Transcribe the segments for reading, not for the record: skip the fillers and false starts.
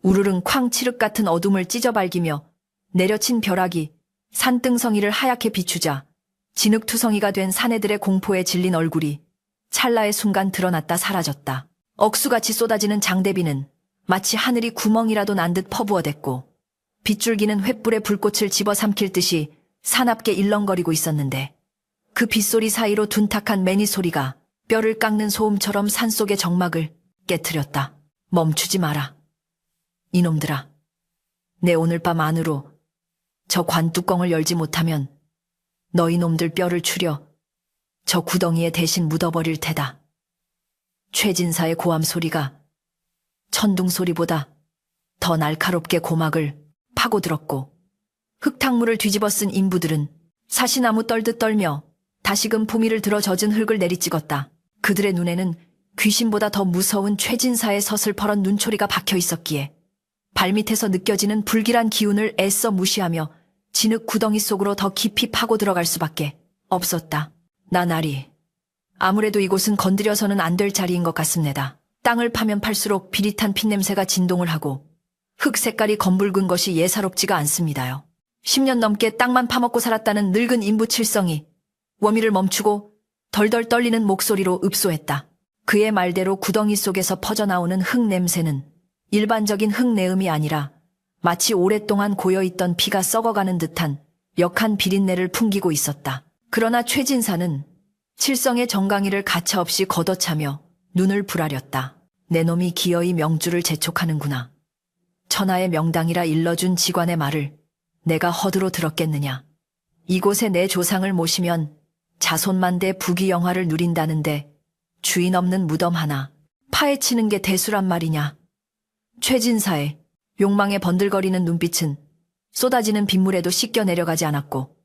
우르릉 쾅 칠흑 같은 어둠을 찢어발기며 내려친 벼락이 산등성이를 하얗게 비추자 진흙투성이가 된 사내들의 공포에 질린 얼굴이 찰나의 순간 드러났다 사라졌다. 억수같이 쏟아지는 장대비는 마치 하늘이 구멍이라도 난 듯 퍼부어댔고 빗줄기는 횃불에 불꽃을 집어삼킬 듯이 사납게 일렁거리고 있었는데 그 빗소리 사이로 둔탁한 매니 소리가 뼈를 깎는 소음처럼 산속의 정막을 깨트렸다. 멈추지 마라. 이놈들아. 내 오늘 밤 안으로 저 관뚜껑을 열지 못하면 너희 놈들 뼈를 추려 저 구덩이에 대신 묻어버릴 테다. 최진사의 고함 소리가 천둥 소리보다 더 날카롭게 고막을 파고들었고 흙탕물을 뒤집어 쓴 인부들은 사시나무 떨듯 떨며 다시금 포미를 들어 젖은 흙을 내리찍었다. 그들의 눈에는 귀신보다 더 무서운 최진사의 서슬퍼런 눈초리가 박혀 있었기에 발밑에서 느껴지는 불길한 기운을 애써 무시하며 진흙 구덩이 속으로 더 깊이 파고 들어갈 수밖에 없었다. 나날이 아무래도 이곳은 건드려서는 안 될 자리인 것 같습니다. 땅을 파면 팔수록 비릿한 핏냄새가 진동을 하고 흙 색깔이 검붉은 것이 예사롭지가 않습니다요. 10년 넘게 땅만 파먹고 살았다는 늙은 인부 칠성이 워미를 멈추고 덜덜 떨리는 목소리로 읍소했다. 그의 말대로 구덩이 속에서 퍼져나오는 흙 냄새는 일반적인 흙 내음이 아니라 마치 오랫동안 고여있던 피가 썩어가는 듯한 역한 비린내를 풍기고 있었다. 그러나 최진사는 칠성의 정강이를 가차없이 걷어차며 눈을 부라렸다. 내 놈이 기어이 명주를 재촉하는구나. 천하의 명당이라 일러준 직관의 말을 내가 허드로 들었겠느냐. 이곳에 내 조상을 모시면 자손만대 부귀영화를 누린다는데 주인 없는 무덤 하나 파헤치는 게 대수란 말이냐. 최진사의 욕망에 번들거리는 눈빛은 쏟아지는 빗물에도 씻겨 내려가지 않았고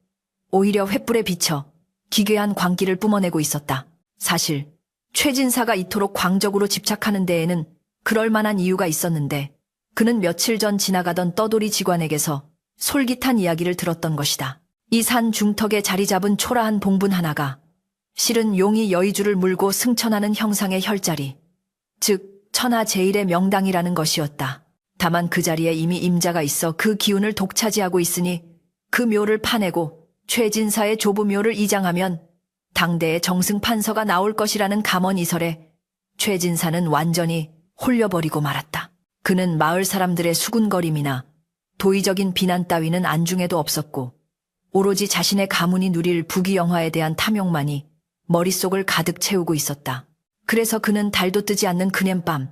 오히려 횃불에 비쳐 기괴한 광기를 뿜어내고 있었다. 사실 최진사가 이토록 광적으로 집착하는 데에는 그럴 만한 이유가 있었는데 그는 며칠 전 지나가던 떠돌이 직관에게서 솔깃한 이야기를 들었던 것이다. 이 산 중턱에 자리 잡은 초라한 봉분 하나가 실은 용이 여의주를 물고 승천하는 형상의 혈자리, 즉 천하 제일의 명당이라는 것이었다. 다만 그 자리에 이미 임자가 있어 그 기운을 독차지하고 있으니 그 묘를 파내고 최진사의 조부묘를 이장하면 당대의 정승판서가 나올 것이라는 감언이설에 최진사는 완전히 홀려버리고 말았다. 그는 마을 사람들의 수군거림이나 도의적인 비난 따위는 안중에도 없었고 오로지 자신의 가문이 누릴 부귀영화에 대한 탐욕만이 머릿속을 가득 채우고 있었다. 그래서 그는 달도 뜨지 않는 그냘밤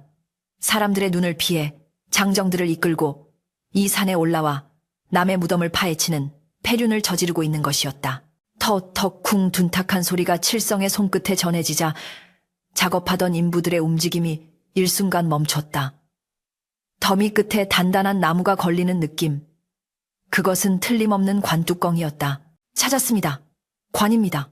사람들의 눈을 피해 장정들을 이끌고 이 산에 올라와 남의 무덤을 파헤치는 폐륜을 저지르고 있는 것이었다. 턱턱쿵 둔탁한 소리가 칠성의 손끝에 전해지자 작업하던 인부들의 움직임이 일순간 멈췄다. 더미 끝에 단단한 나무가 걸리는 느낌. 그것은 틀림없는 관뚜껑이었다. 찾았습니다. 관입니다.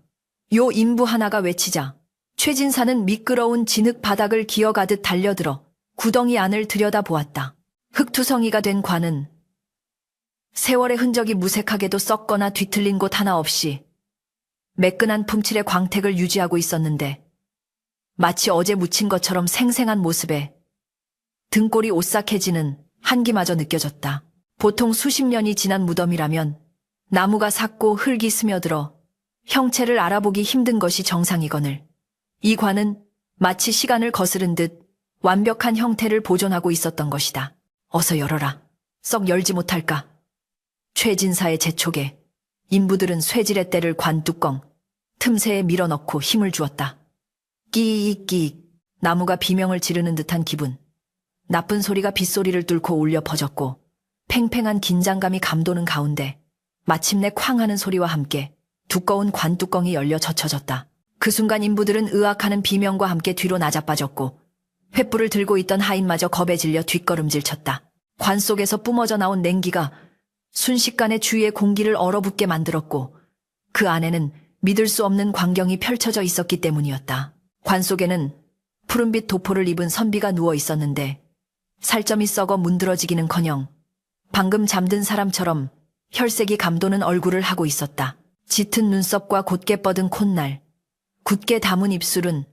요 인부 하나가 외치자 최진사는 미끄러운 진흙 바닥을 기어가듯 달려들어 구덩이 안을 들여다보았다. 흙투성이가 된 관은 세월의 흔적이 무색하게도 썩거나 뒤틀린 곳 하나 없이 매끈한 품칠의 광택을 유지하고 있었는데 마치 어제 묻힌 것처럼 생생한 모습에 등골이 오싹해지는 한기마저 느껴졌다. 보통 수십 년이 지난 무덤이라면 나무가 삭고 흙이 스며들어 형체를 알아보기 힘든 것이 정상이거늘 이 관은 마치 시간을 거스른 듯 완벽한 형태를 보존하고 있었던 것이다. 어서 열어라. 썩 열지 못할까. 최진사의 재촉에 인부들은 쇠질의 때를 관뚜껑 틈새에 밀어넣고 힘을 주었다. 끼익끼익 나무가 비명을 지르는 듯한 기분. 나쁜 소리가 빗소리를 뚫고 울려 퍼졌고 팽팽한 긴장감이 감도는 가운데 마침내 쾅 하는 소리와 함께 두꺼운 관뚜껑이 열려 젖혀졌다. 그 순간 인부들은 으악하는 비명과 함께 뒤로 나자빠졌고 횃불을 들고 있던 하인마저 겁에 질려 뒷걸음질 쳤다. 관 속에서 뿜어져 나온 냉기가 순식간에 주위의 공기를 얼어붙게 만들었고 그 안에는 믿을 수 없는 광경이 펼쳐져 있었기 때문이었다. 관 속에는 푸른빛 도포를 입은 선비가 누워 있었는데 살점이 썩어 문드러지기는커녕 방금 잠든 사람처럼 혈색이 감도는 얼굴을 하고 있었다. 짙은 눈썹과 곧게 뻗은 콧날, 굳게 담은 입술은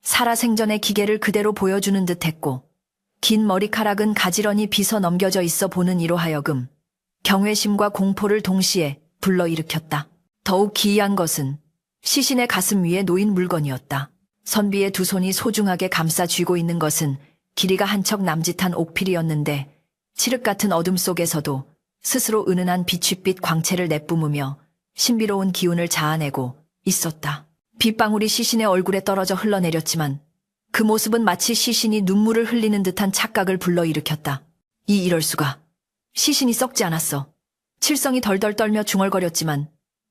살아생전의 기계를 그대로 보여주는 듯했고 긴 머리카락은 가지런히 빗어 넘겨져 있어 보는 이로 하여금 경외심과 공포를 동시에 불러일으켰다. 더욱 기이한 것은 시신의 가슴 위에 놓인 물건이었다. 선비의 두 손이 소중하게 감싸 쥐고 있는 것은 길이가 한 척 남짓한 옥필이었는데 칠흑 같은 어둠 속에서도 스스로 은은한 빛빛 광채를 내뿜으며 신비로운 기운을 자아내고 있었다. 빗방울이 시신의 얼굴에 떨어져 흘러내렸지만 그 모습은 마치 시신이 눈물을 흘리는 듯한 착각을 불러일으켰다. 이럴 수가. 시신이 썩지 않았어. 칠성이 덜덜 떨며 중얼거렸지만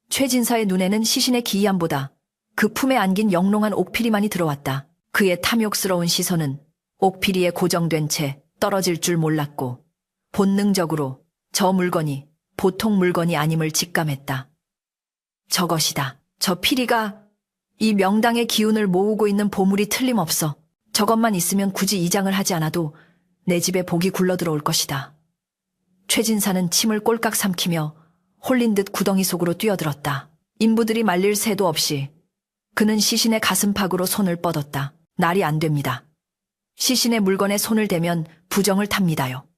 최진사의 눈에는 시신의 기이함보다 그 품에 안긴 영롱한 옥피리만이 들어왔다. 그의 탐욕스러운 시선은 옥피리에 고정된 채 떨어질 줄 몰랐고 본능적으로 저 물건이 보통 물건이 아님을 직감했다. 저것이다. 저 피리가 이 명당의 기운을 모으고 있는 보물이 틀림없어. 저것만 있으면 굳이 이장을 하지 않아도 내 집에 복이 굴러들어올 것이다. 최진사는 침을 꼴깍 삼키며 홀린 듯 구덩이 속으로 뛰어들었다. 인부들이 말릴 새도 없이 그는 시신의 가슴팍으로 손을 뻗었다. 날이 안 됩니다. 시신의 물건에 손을 대면 부정을 탑니다요.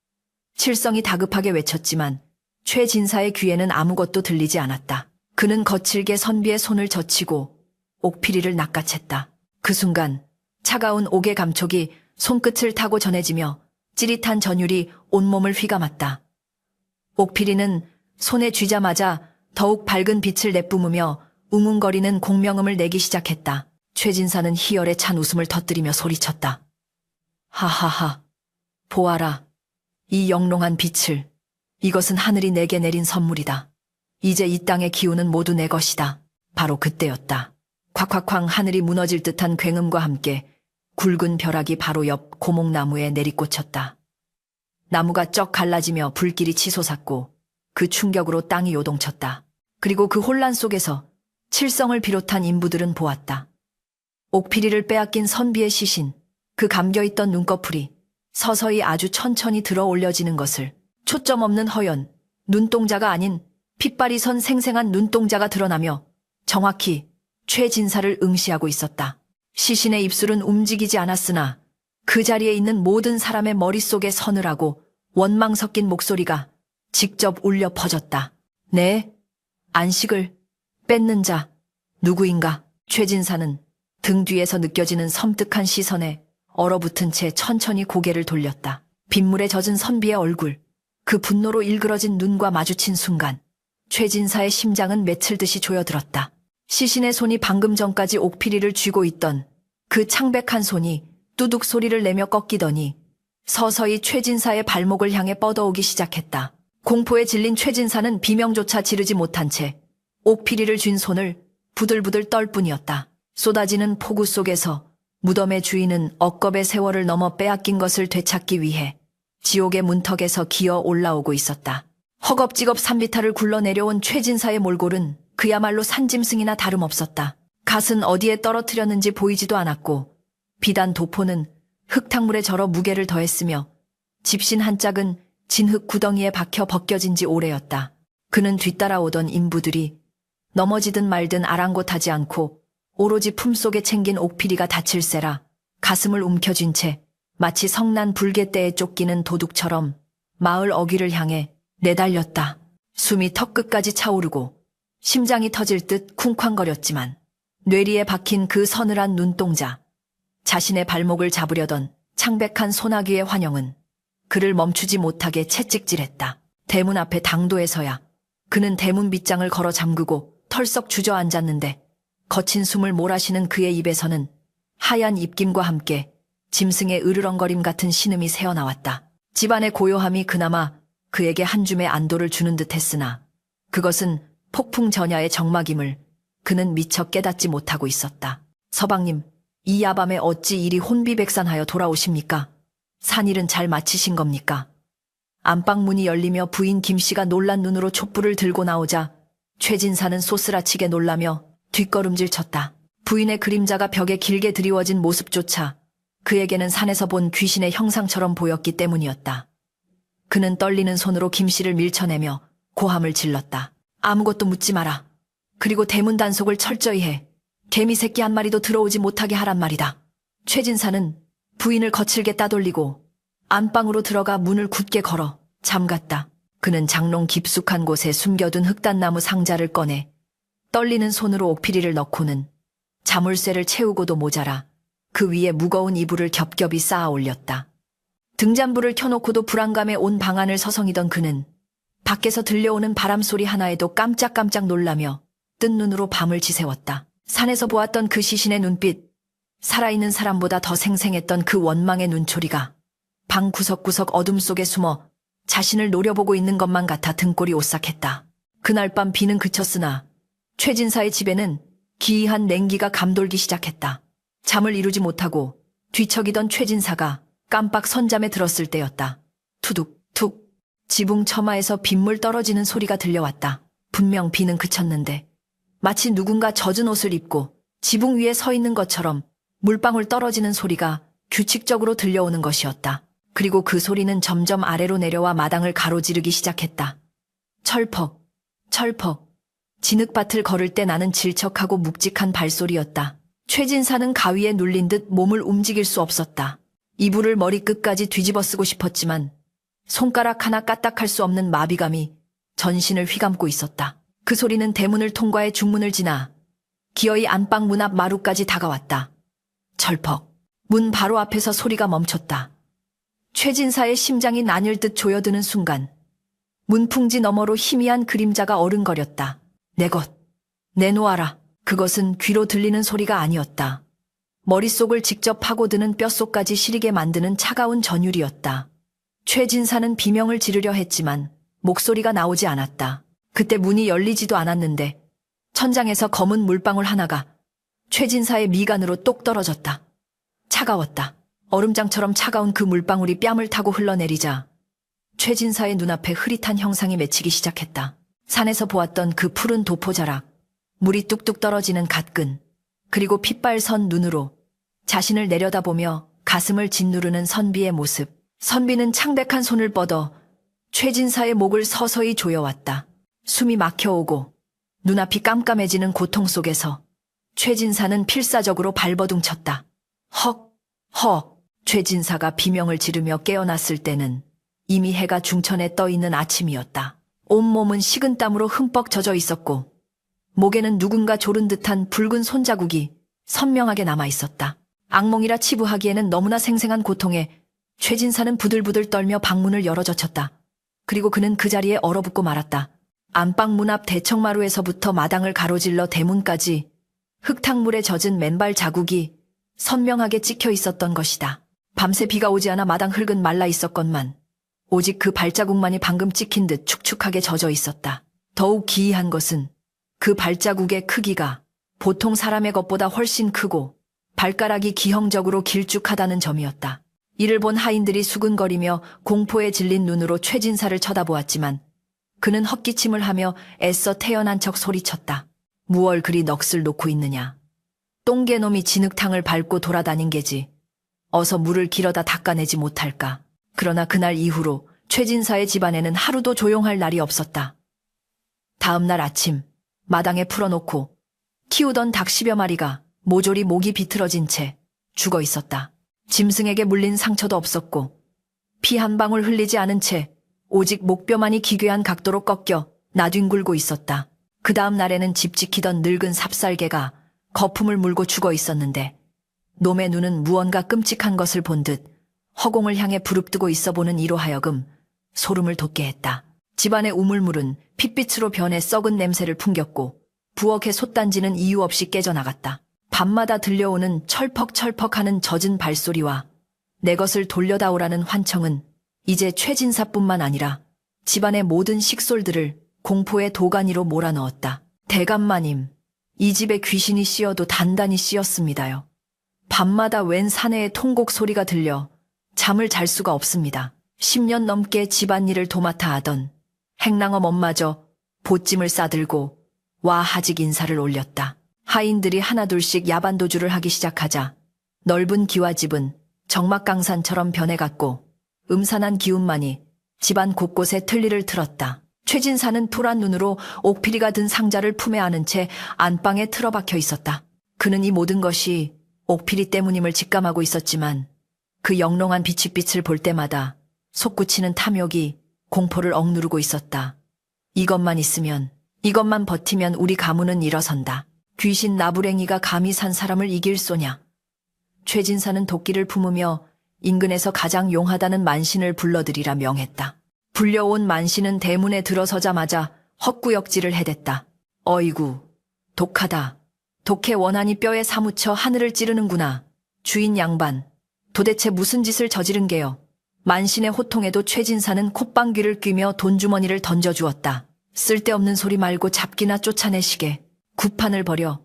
칠성이 다급하게 외쳤지만 최진사의 귀에는 아무것도 들리지 않았다. 그는 거칠게 선비의 손을 젖히고 옥피리를 낚아챘다. 그 순간 차가운 옥의 감촉이 손끝을 타고 전해지며 찌릿한 전율이 온몸을 휘감았다. 옥피리는 손에 쥐자마자 더욱 밝은 빛을 내뿜으며 웅웅거리는 공명음을 내기 시작했다. 최진사는 희열에 찬 웃음을 터뜨리며 소리쳤다. 하하하. 보아라. 이 영롱한 빛을. 이것은 하늘이 내게 내린 선물이다. 이제 이 땅의 기운은 모두 내 것이다. 바로 그때였다. 콱콱쾅 하늘이 무너질 듯한 굉음과 함께 굵은 벼락이 바로 옆 고목나무에 내리꽂혔다. 나무가 쩍 갈라지며 불길이 치솟았고 그 충격으로 땅이 요동쳤다. 그리고 그 혼란 속에서 칠성을 비롯한 인부들은 보았다. 옥피리를 빼앗긴 선비의 시신, 그 감겨있던 눈꺼풀이 서서히 아주 천천히 들어 올려지는 것을. 초점 없는 허연, 눈동자가 아닌 핏발이 선 생생한 눈동자가 드러나며 정확히 최진사를 응시하고 있었다. 시신의 입술은 움직이지 않았으나 그 자리에 있는 모든 사람의 머릿속에 서늘하고 원망 섞인 목소리가 직접 울려 퍼졌다. 네, 안식을 뺏는 자, 누구인가? 최진사는 등 뒤에서 느껴지는 섬뜩한 시선에 얼어붙은 채 천천히 고개를 돌렸다. 빗물에 젖은 선비의 얼굴, 그 분노로 일그러진 눈과 마주친 순간 최진사의 심장은 맺힐 듯이 조여들었다. 시신의 손이 방금 전까지 옥피리를 쥐고 있던 그 창백한 손이 뚜둑 소리를 내며 꺾이더니 서서히 최진사의 발목을 향해 뻗어오기 시작했다. 공포에 질린 최진사는 비명조차 지르지 못한 채 옥피리를 쥔 손을 부들부들 떨 뿐이었다. 쏟아지는 폭우 속에서 무덤의 주인은 억겁의 세월을 넘어 빼앗긴 것을 되찾기 위해 지옥의 문턱에서 기어 올라오고 있었다. 허겁지겁 산비탈을 굴러내려온 최진사의 몰골은 그야말로 산짐승이나 다름없었다. 갓은 어디에 떨어뜨렸는지 보이지도 않았고 비단 도포는 흙탕물에 절어 무게를 더했으며 집신 한 짝은 진흙 구덩이에 박혀 벗겨진 지 오래였다. 그는 뒤따라오던 인부들이 넘어지든 말든 아랑곳하지 않고 오로지 품속에 챙긴 옥피리가 다칠세라 가슴을 움켜쥔 채 마치 성난 불갯대에 쫓기는 도둑처럼 마을 어귀를 향해 내달렸다. 숨이 턱끝까지 차오르고 심장이 터질 듯 쿵쾅거렸지만 뇌리에 박힌 그 서늘한 눈동자, 자신의 발목을 잡으려던 창백한 소나기의 환영은 그를 멈추지 못하게 채찍질했다. 대문 앞에 당도에서야 그는 대문 빗장을 걸어 잠그고 털썩 주저앉았는데 거친 숨을 몰아쉬는 그의 입에서는 하얀 입김과 함께 짐승의 으르렁거림 같은 신음이 새어나왔다. 집안의 고요함이 그나마 그에게 한 줌의 안도를 주는 듯 했으나 그것은 폭풍 전야의 적막임을 그는 미처 깨닫지 못하고 있었다. 서방님, 이 야밤에 어찌 이리 혼비백산하여 돌아오십니까? 산일은 잘 마치신 겁니까? 안방 문이 열리며 부인 김씨가 놀란 눈으로 촛불을 들고 나오자 최진사는 쏘스라치게 놀라며 뒷걸음질 쳤다. 부인의 그림자가 벽에 길게 드리워진 모습조차 그에게는 산에서 본 귀신의 형상처럼 보였기 때문이었다. 그는 떨리는 손으로 김씨를 밀쳐내며 고함을 질렀다. 아무것도 묻지 마라. 그리고 대문 단속을 철저히 해. 개미 새끼 한 마리도 들어오지 못하게 하란 말이다. 최진사는 부인을 거칠게 따돌리고 안방으로 들어가 문을 굳게 걸어 잠갔다. 그는 장롱 깊숙한 곳에 숨겨둔 흑단나무 상자를 꺼내 떨리는 손으로 옥피리를 넣고는 자물쇠를 채우고도 모자라 그 위에 무거운 이불을 겹겹이 쌓아 올렸다. 등잔불을 켜놓고도 불안감에 온 방안을 서성이던 그는 밖에서 들려오는 바람소리 하나에도 깜짝깜짝 놀라며 뜬 눈으로 밤을 지새웠다. 산에서 보았던 그 시신의 눈빛, 살아있는 사람보다 더 생생했던 그 원망의 눈초리가 방 구석구석 어둠 속에 숨어 자신을 노려보고 있는 것만 같아 등골이 오싹했다. 그날 밤 비는 그쳤으나 최진사의 집에는 기이한 냉기가 감돌기 시작했다. 잠을 이루지 못하고 뒤척이던 최진사가 깜빡 선잠에 들었을 때였다. 투둑 툭 지붕 처마에서 빗물 떨어지는 소리가 들려왔다. 분명 비는 그쳤는데 마치 누군가 젖은 옷을 입고 지붕 위에 서 있는 것처럼 물방울 떨어지는 소리가 규칙적으로 들려오는 것이었다. 그리고 그 소리는 점점 아래로 내려와 마당을 가로지르기 시작했다. 철퍽, 철퍽. 진흙밭을 걸을 때 나는 질척하고 묵직한 발소리였다. 최진사는 가위에 눌린 듯 몸을 움직일 수 없었다. 이불을 머리끝까지 뒤집어 쓰고 싶었지만 손가락 하나 까딱할 수 없는 마비감이 전신을 휘감고 있었다. 그 소리는 대문을 통과해 중문을 지나 기어이 안방 문 앞 마루까지 다가왔다. 철퍽. 문 바로 앞에서 소리가 멈췄다. 최진사의 심장이 나뉠 듯 조여드는 순간 문풍지 너머로 희미한 그림자가 어른거렸다. 내 것, 내놓아라. 그것은 귀로 들리는 소리가 아니었다. 머릿속을 직접 파고드는 뼛속까지 시리게 만드는 차가운 전율이었다. 최진사는 비명을 지르려 했지만 목소리가 나오지 않았다. 그때 문이 열리지도 않았는데 천장에서 검은 물방울 하나가 최진사의 미간으로 똑 떨어졌다. 차가웠다. 얼음장처럼 차가운 그 물방울이 뺨을 타고 흘러내리자 최진사의 눈앞에 흐릿한 형상이 맺히기 시작했다. 산에서 보았던 그 푸른 도포자락, 물이 뚝뚝 떨어지는 갓근, 그리고 핏발선 눈으로 자신을 내려다보며 가슴을 짓누르는 선비의 모습. 선비는 창백한 손을 뻗어 최진사의 목을 서서히 조여왔다. 숨이 막혀오고 눈앞이 깜깜해지는 고통 속에서 최진사는 필사적으로 발버둥쳤다. 헉, 헉. 최진사가 비명을 지르며 깨어났을 때는 이미 해가 중천에 떠있는 아침이었다. 온몸은 식은땀으로 흠뻑 젖어 있었고 목에는 누군가 조른 듯한 붉은 손자국이 선명하게 남아있었다. 악몽이라 치부하기에는 너무나 생생한 고통에 최진사는 부들부들 떨며 방문을 열어젖혔다. 그리고 그는 그 자리에 얼어붙고 말았다. 안방 문 앞 대청마루에서부터 마당을 가로질러 대문까지 흙탕물에 젖은 맨발 자국이 선명하게 찍혀 있었던 것이다. 밤새 비가 오지 않아 마당 흙은 말라 있었건만 오직 그 발자국만이 방금 찍힌 듯 축축하게 젖어 있었다. 더욱 기이한 것은 그 발자국의 크기가 보통 사람의 것보다 훨씬 크고 발가락이 기형적으로 길쭉하다는 점이었다. 이를 본 하인들이 수근거리며 공포에 질린 눈으로 최진사를 쳐다보았지만 그는 헛기침을 하며 애써 태어난 척 소리쳤다. 무얼 그리 넋을 놓고 있느냐. 똥개놈이 진흙탕을 밟고 돌아다닌 게지. 어서 물을 길어다 닦아내지 못할까. 그러나 그날 이후로 최진사의 집안에는 하루도 조용할 날이 없었다. 다음 날 아침 마당에 풀어놓고 키우던 닭 10여 마리가 모조리 목이 비틀어진 채 죽어 있었다. 짐승에게 물린 상처도 없었고 피 한 방울 흘리지 않은 채 오직 목뼈만이 기괴한 각도로 꺾여 나뒹굴고 있었다. 그 다음 날에는 집 지키던 늙은 삽살개가 거품을 물고 죽어 있었는데 놈의 눈은 무언가 끔찍한 것을 본 듯 허공을 향해 부릅뜨고 있어 보는 이로 하여금 소름을 돋게 했다. 집안의 우물물은 핏빛으로 변해 썩은 냄새를 풍겼고 부엌의 솥단지는 이유 없이 깨져나갔다. 밤마다 들려오는 철퍽철퍽하는 젖은 발소리와 내 것을 돌려다오라는 환청은 이제 최진사뿐만 아니라 집안의 모든 식솔들을 공포의 도가니로 몰아넣었다. 대감마님, 이 집에 귀신이 씌어도 단단히 씌었습니다요. 밤마다 웬 사내의 통곡 소리가 들려 잠을 잘 수가 없습니다. 10년 넘게 집안일을 도맡아 하던 행랑엄 엄마저 보찜을 싸들고 와 하직 인사를 올렸다. 하인들이 하나둘씩 야반도주를 하기 시작하자 넓은 기와집은 정막강산처럼 변해갔고 음산한 기운만이 집안 곳곳에 틀니를 틀었다. 최진사는 토란 눈으로 옥피리가 든 상자를 품에 안은 채 안방에 틀어박혀 있었다. 그는 이 모든 것이 옥피리 때문임을 직감하고 있었지만 그 영롱한 비칫빛을 볼 때마다 솟구치는 탐욕이 공포를 억누르고 있었다. 이것만 있으면, 이것만 버티면 우리 가문은 일어선다. 귀신 나부랭이가 감히 산 사람을 이길 소냐. 최진사는 도끼를 품으며 인근에서 가장 용하다는 만신을 불러들이라 명했다. 불려온 만신은 대문에 들어서자마자 헛구역질을 해댔다. 어이구, 독하다. 독해 원한이 뼈에 사무쳐 하늘을 찌르는구나. 주인 양반, 도대체 무슨 짓을 저지른 게요. 만신의 호통에도 최진사는 콧방귀를 뀌며 돈주머니를 던져주었다. 쓸데없는 소리 말고 잡기나 쫓아내시게. 구판을 버려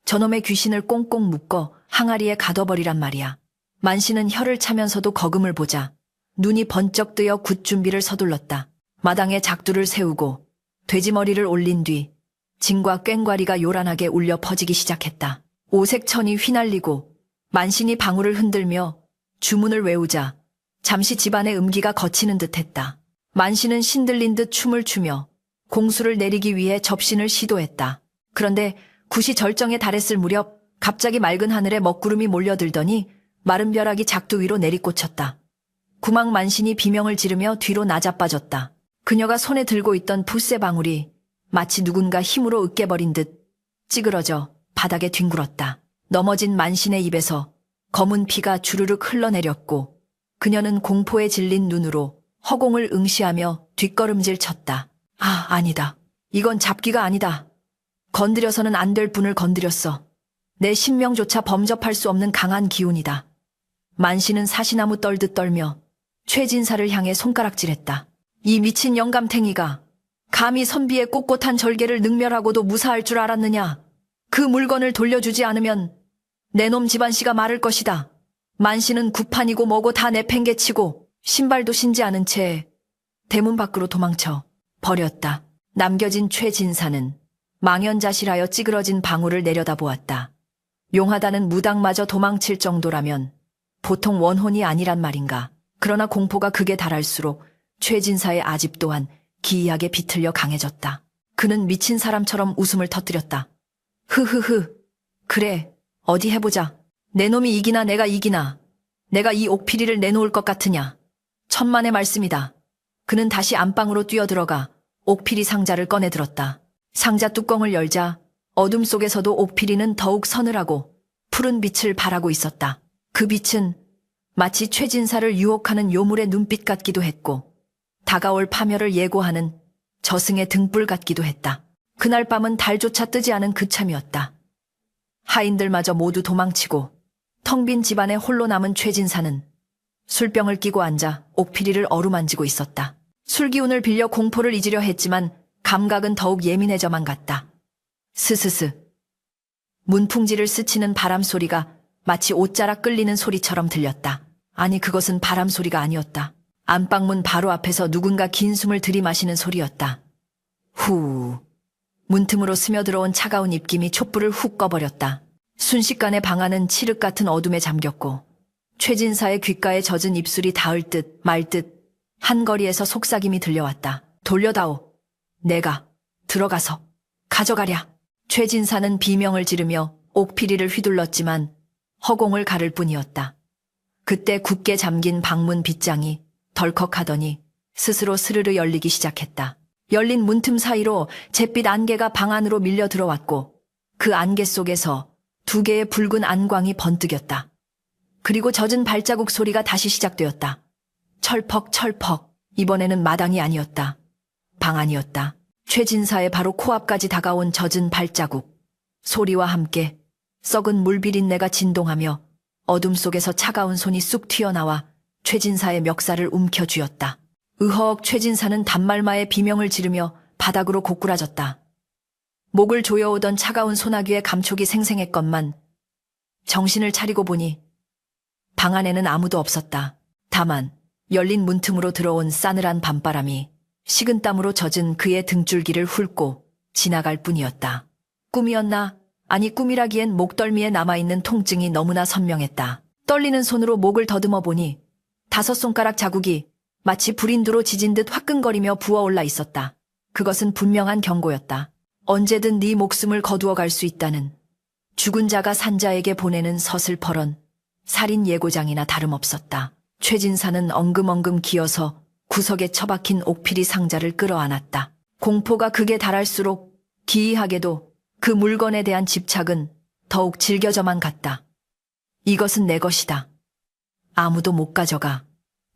저놈의 귀신을 꽁꽁 묶어 항아리에 가둬버리란 말이야. 만신은 혀를 차면서도 거금을 보자 눈이 번쩍 뜨여 굿 준비를 서둘렀다. 마당에 작두를 세우고 돼지머리를 올린 뒤 진과 꽹과리가 요란하게 울려 퍼지기 시작했다. 오색천이 휘날리고 만신이 방울을 흔들며 주문을 외우자 잠시 집안의 음기가 거치는 듯했다. 만신은 신들린 듯 춤을 추며 공수를 내리기 위해 접신을 시도했다. 그런데 굿이 절정에 달했을 무렵 갑자기 맑은 하늘에 먹구름이 몰려들더니 마른 벼락이 작두 위로 내리꽂혔다. 구막 만신이 비명을 지르며 뒤로 나자빠졌다. 그녀가 손에 들고 있던 붓새 방울이 마치 누군가 힘으로 으깨버린 듯 찌그러져 바닥에 뒹굴었다. 넘어진 만신의 입에서 검은 피가 주르륵 흘러내렸고 그녀는 공포에 질린 눈으로 허공을 응시하며 뒷걸음질 쳤다. 아, 아니다. 이건 잡기가 아니다. 건드려서는 안 될 분을 건드렸어. 내 신명조차 범접할 수 없는 강한 기운이다. 만신은 사시나무 떨듯 떨며 최진사를 향해 손가락질했다. 이 미친 영감탱이가 감히 선비의 꼿꼿한 절개를 능멸하고도 무사할 줄 알았느냐. 그 물건을 돌려주지 않으면 내 놈 집안씨가 마를 것이다. 만신은 구판이고 뭐고 다 내팽개치고 신발도 신지 않은 채 대문 밖으로 도망쳐 버렸다. 남겨진 최진사는 망연자실하여 찌그러진 방울을 내려다보았다. 용하다는 무당마저 도망칠 정도라면 보통 원혼이 아니란 말인가. 그러나 공포가 극에 달할수록 최진사의 아집 또한 기이하게 비틀려 강해졌다. 그는 미친 사람처럼 웃음을 터뜨렸다. 흐흐흐. 그래, 어디 해보자. 내 놈이 이기나 내가 이기나. 내가 이 옥피리를 내놓을 것 같으냐. 천만의 말씀이다. 그는 다시 안방으로 뛰어들어가 옥피리 상자를 꺼내 들었다. 상자 뚜껑을 열자 어둠 속에서도 옥피리는 더욱 서늘하고 푸른 빛을 발하고 있었다. 그 빛은 마치 최진사를 유혹하는 요물의 눈빛 같기도 했고 다가올 파멸을 예고하는 저승의 등불 같기도 했다. 그날 밤은 달조차 뜨지 않은 그참이었다. 하인들마저 모두 도망치고 텅 빈 집안에 홀로 남은 최진사는 술병을 끼고 앉아 옥피리를 어루만지고 있었다. 술기운을 빌려 공포를 잊으려 했지만 감각은 더욱 예민해져만 갔다. 스스스. 문풍지를 스치는 바람 소리가 마치 옷자락 끌리는 소리처럼 들렸다. 아니, 그것은 바람 소리가 아니었다. 안방문 바로 앞에서 누군가 긴 숨을 들이마시는 소리였다. 후. 문틈으로 스며들어온 차가운 입김이 촛불을 훅 꺼버렸다. 순식간에 방 안은 칠흑 같은 어둠에 잠겼고 최진사의 귓가에 젖은 입술이 닿을 듯 말 듯 한 거리에서 속삭임이 들려왔다. 돌려다오. 내가 들어가서 가져가랴. 최진사는 비명을 지르며 옥피리를 휘둘렀지만 허공을 가를 뿐이었다. 그때 굳게 잠긴 방문 빗장이 덜컥하더니 스스로 스르르 열리기 시작했다. 열린 문틈 사이로 잿빛 안개가 방 안으로 밀려 들어왔고 그 안개 속에서 두 개의 붉은 안광이 번뜩였다. 그리고 젖은 발자국 소리가 다시 시작되었다. 철퍽 철퍽. 이번에는 마당이 아니었다. 방 안이었다. 최진사의 바로 코앞까지 다가온 젖은 발자국. 소리와 함께 썩은 물비린내가 진동하며 어둠 속에서 차가운 손이 쑥 튀어나와 최진사의 멱살을 움켜쥐었다. 으헉. 최진사는 단말마의 비명을 지르며 바닥으로 고꾸라졌다. 목을 조여오던 차가운 소나귀의 감촉이 생생했건만 정신을 차리고 보니 방 안에는 아무도 없었다. 다만 열린 문틈으로 들어온 싸늘한 밤바람이 식은땀으로 젖은 그의 등줄기를 훑고 지나갈 뿐이었다. 꿈이었나? 아니, 꿈이라기엔 목덜미에 남아있는 통증이 너무나 선명했다. 떨리는 손으로 목을 더듬어 보니 5손가락 자국이 마치 불인두로 지진 듯 화끈거리며 부어올라 있었다. 그것은 분명한 경고였다. 언제든 네 목숨을 거두어 갈 수 있다는, 죽은 자가 산자에게 보내는 서슬퍼런 살인 예고장이나 다름없었다. 최진사는 엉금엉금 기어서 구석에 처박힌 옥피리 상자를 끌어안았다. 공포가 극에 달할수록 기이하게도 그 물건에 대한 집착은 더욱 질겨져만 갔다. 이것은 내 것이다. 아무도 못 가져가.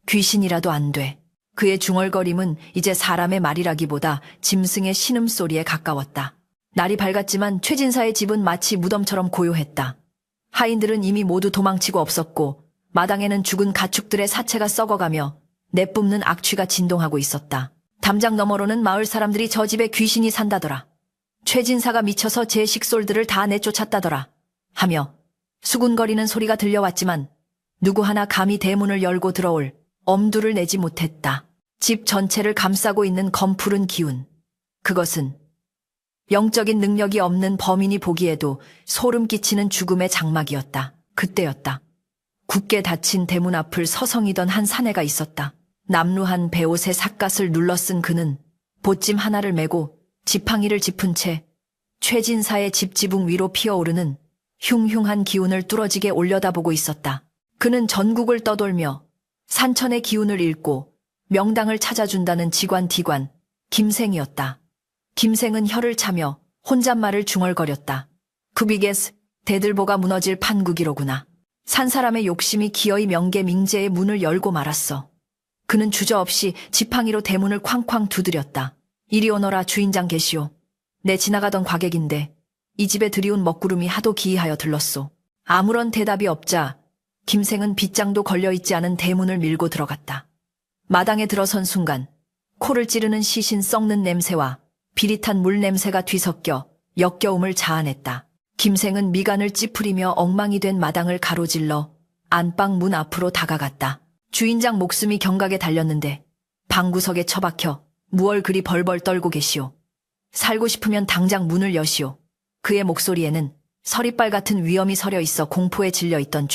귀신이라도 안 돼. 그의 중얼거림은 이제 사람의 말이라기보다 짐승의 신음소리에 가까웠다. 날이 밝았지만 최진사의 집은 마치 무덤처럼 고요했다. 하인들은 이미 모두 도망치고 없었고 마당에는 죽은 가축들의 사체가 썩어가며 내뿜는 악취가 진동하고 있었다. 담장 너머로는 마을 사람들이 저 집에 귀신이 산다더라. 최진사가 미쳐서 제 식솔들을 다 내쫓았다더라. 하며 수군거리는 소리가 들려왔지만 누구 하나 감히 대문을 열고 들어올 엄두를 내지 못했다. 집 전체를 감싸고 있는 검푸른 기운. 그것은 영적인 능력이 없는 범인이 보기에도 소름 끼치는 죽음의 장막이었다. 그때였다. 굳게 닫힌 대문 앞을 서성이던 한 사내가 있었다. 남루한 베옷에 삿갓을 눌러쓴 그는 보찜 하나를 메고 지팡이를 짚은 채 최진사의 집 지붕 위로 피어오르는 흉흉한 기운을 뚫어지게 올려다보고 있었다. 그는 전국을 떠돌며 산천의 기운을 읽고 명당을 찾아준다는 지관디관 김생이었다. 김생은 혀를 차며 혼잣말을 중얼거렸다. 쿠비게스, 대들보가 무너질 판국이로구나. 산 사람의 욕심이 기어이 명계 밍제의 문을 열고 말았어. 그는 주저없이 지팡이로 대문을 쾅쾅 두드렸다. 이리 오너라 주인장 계시오. 내 지나가던 과객인데 이 집에 들이운 먹구름이 하도 기이하여 들렀소. 아무런 대답이 없자 김생은 빗장도 걸려있지 않은 대문을 밀고 들어갔다. 마당에 들어선 순간 코를 찌르는 시신 썩는 냄새와 비릿한 물 냄새가 뒤섞여 역겨움을 자아냈다. 김생은 미간을 찌푸리며 엉망이 된 마당을 가로질러 안방 문 앞으로 다가갔다. 주인장 목숨이 경각에 달렸는데 방구석에 처박혀 무얼 그리 벌벌 떨고 계시오. 살고 싶으면 당장 문을 여시오. 그의 목소리에는 서리빨 같은 위험이 서려 있어 공포에 질려 있던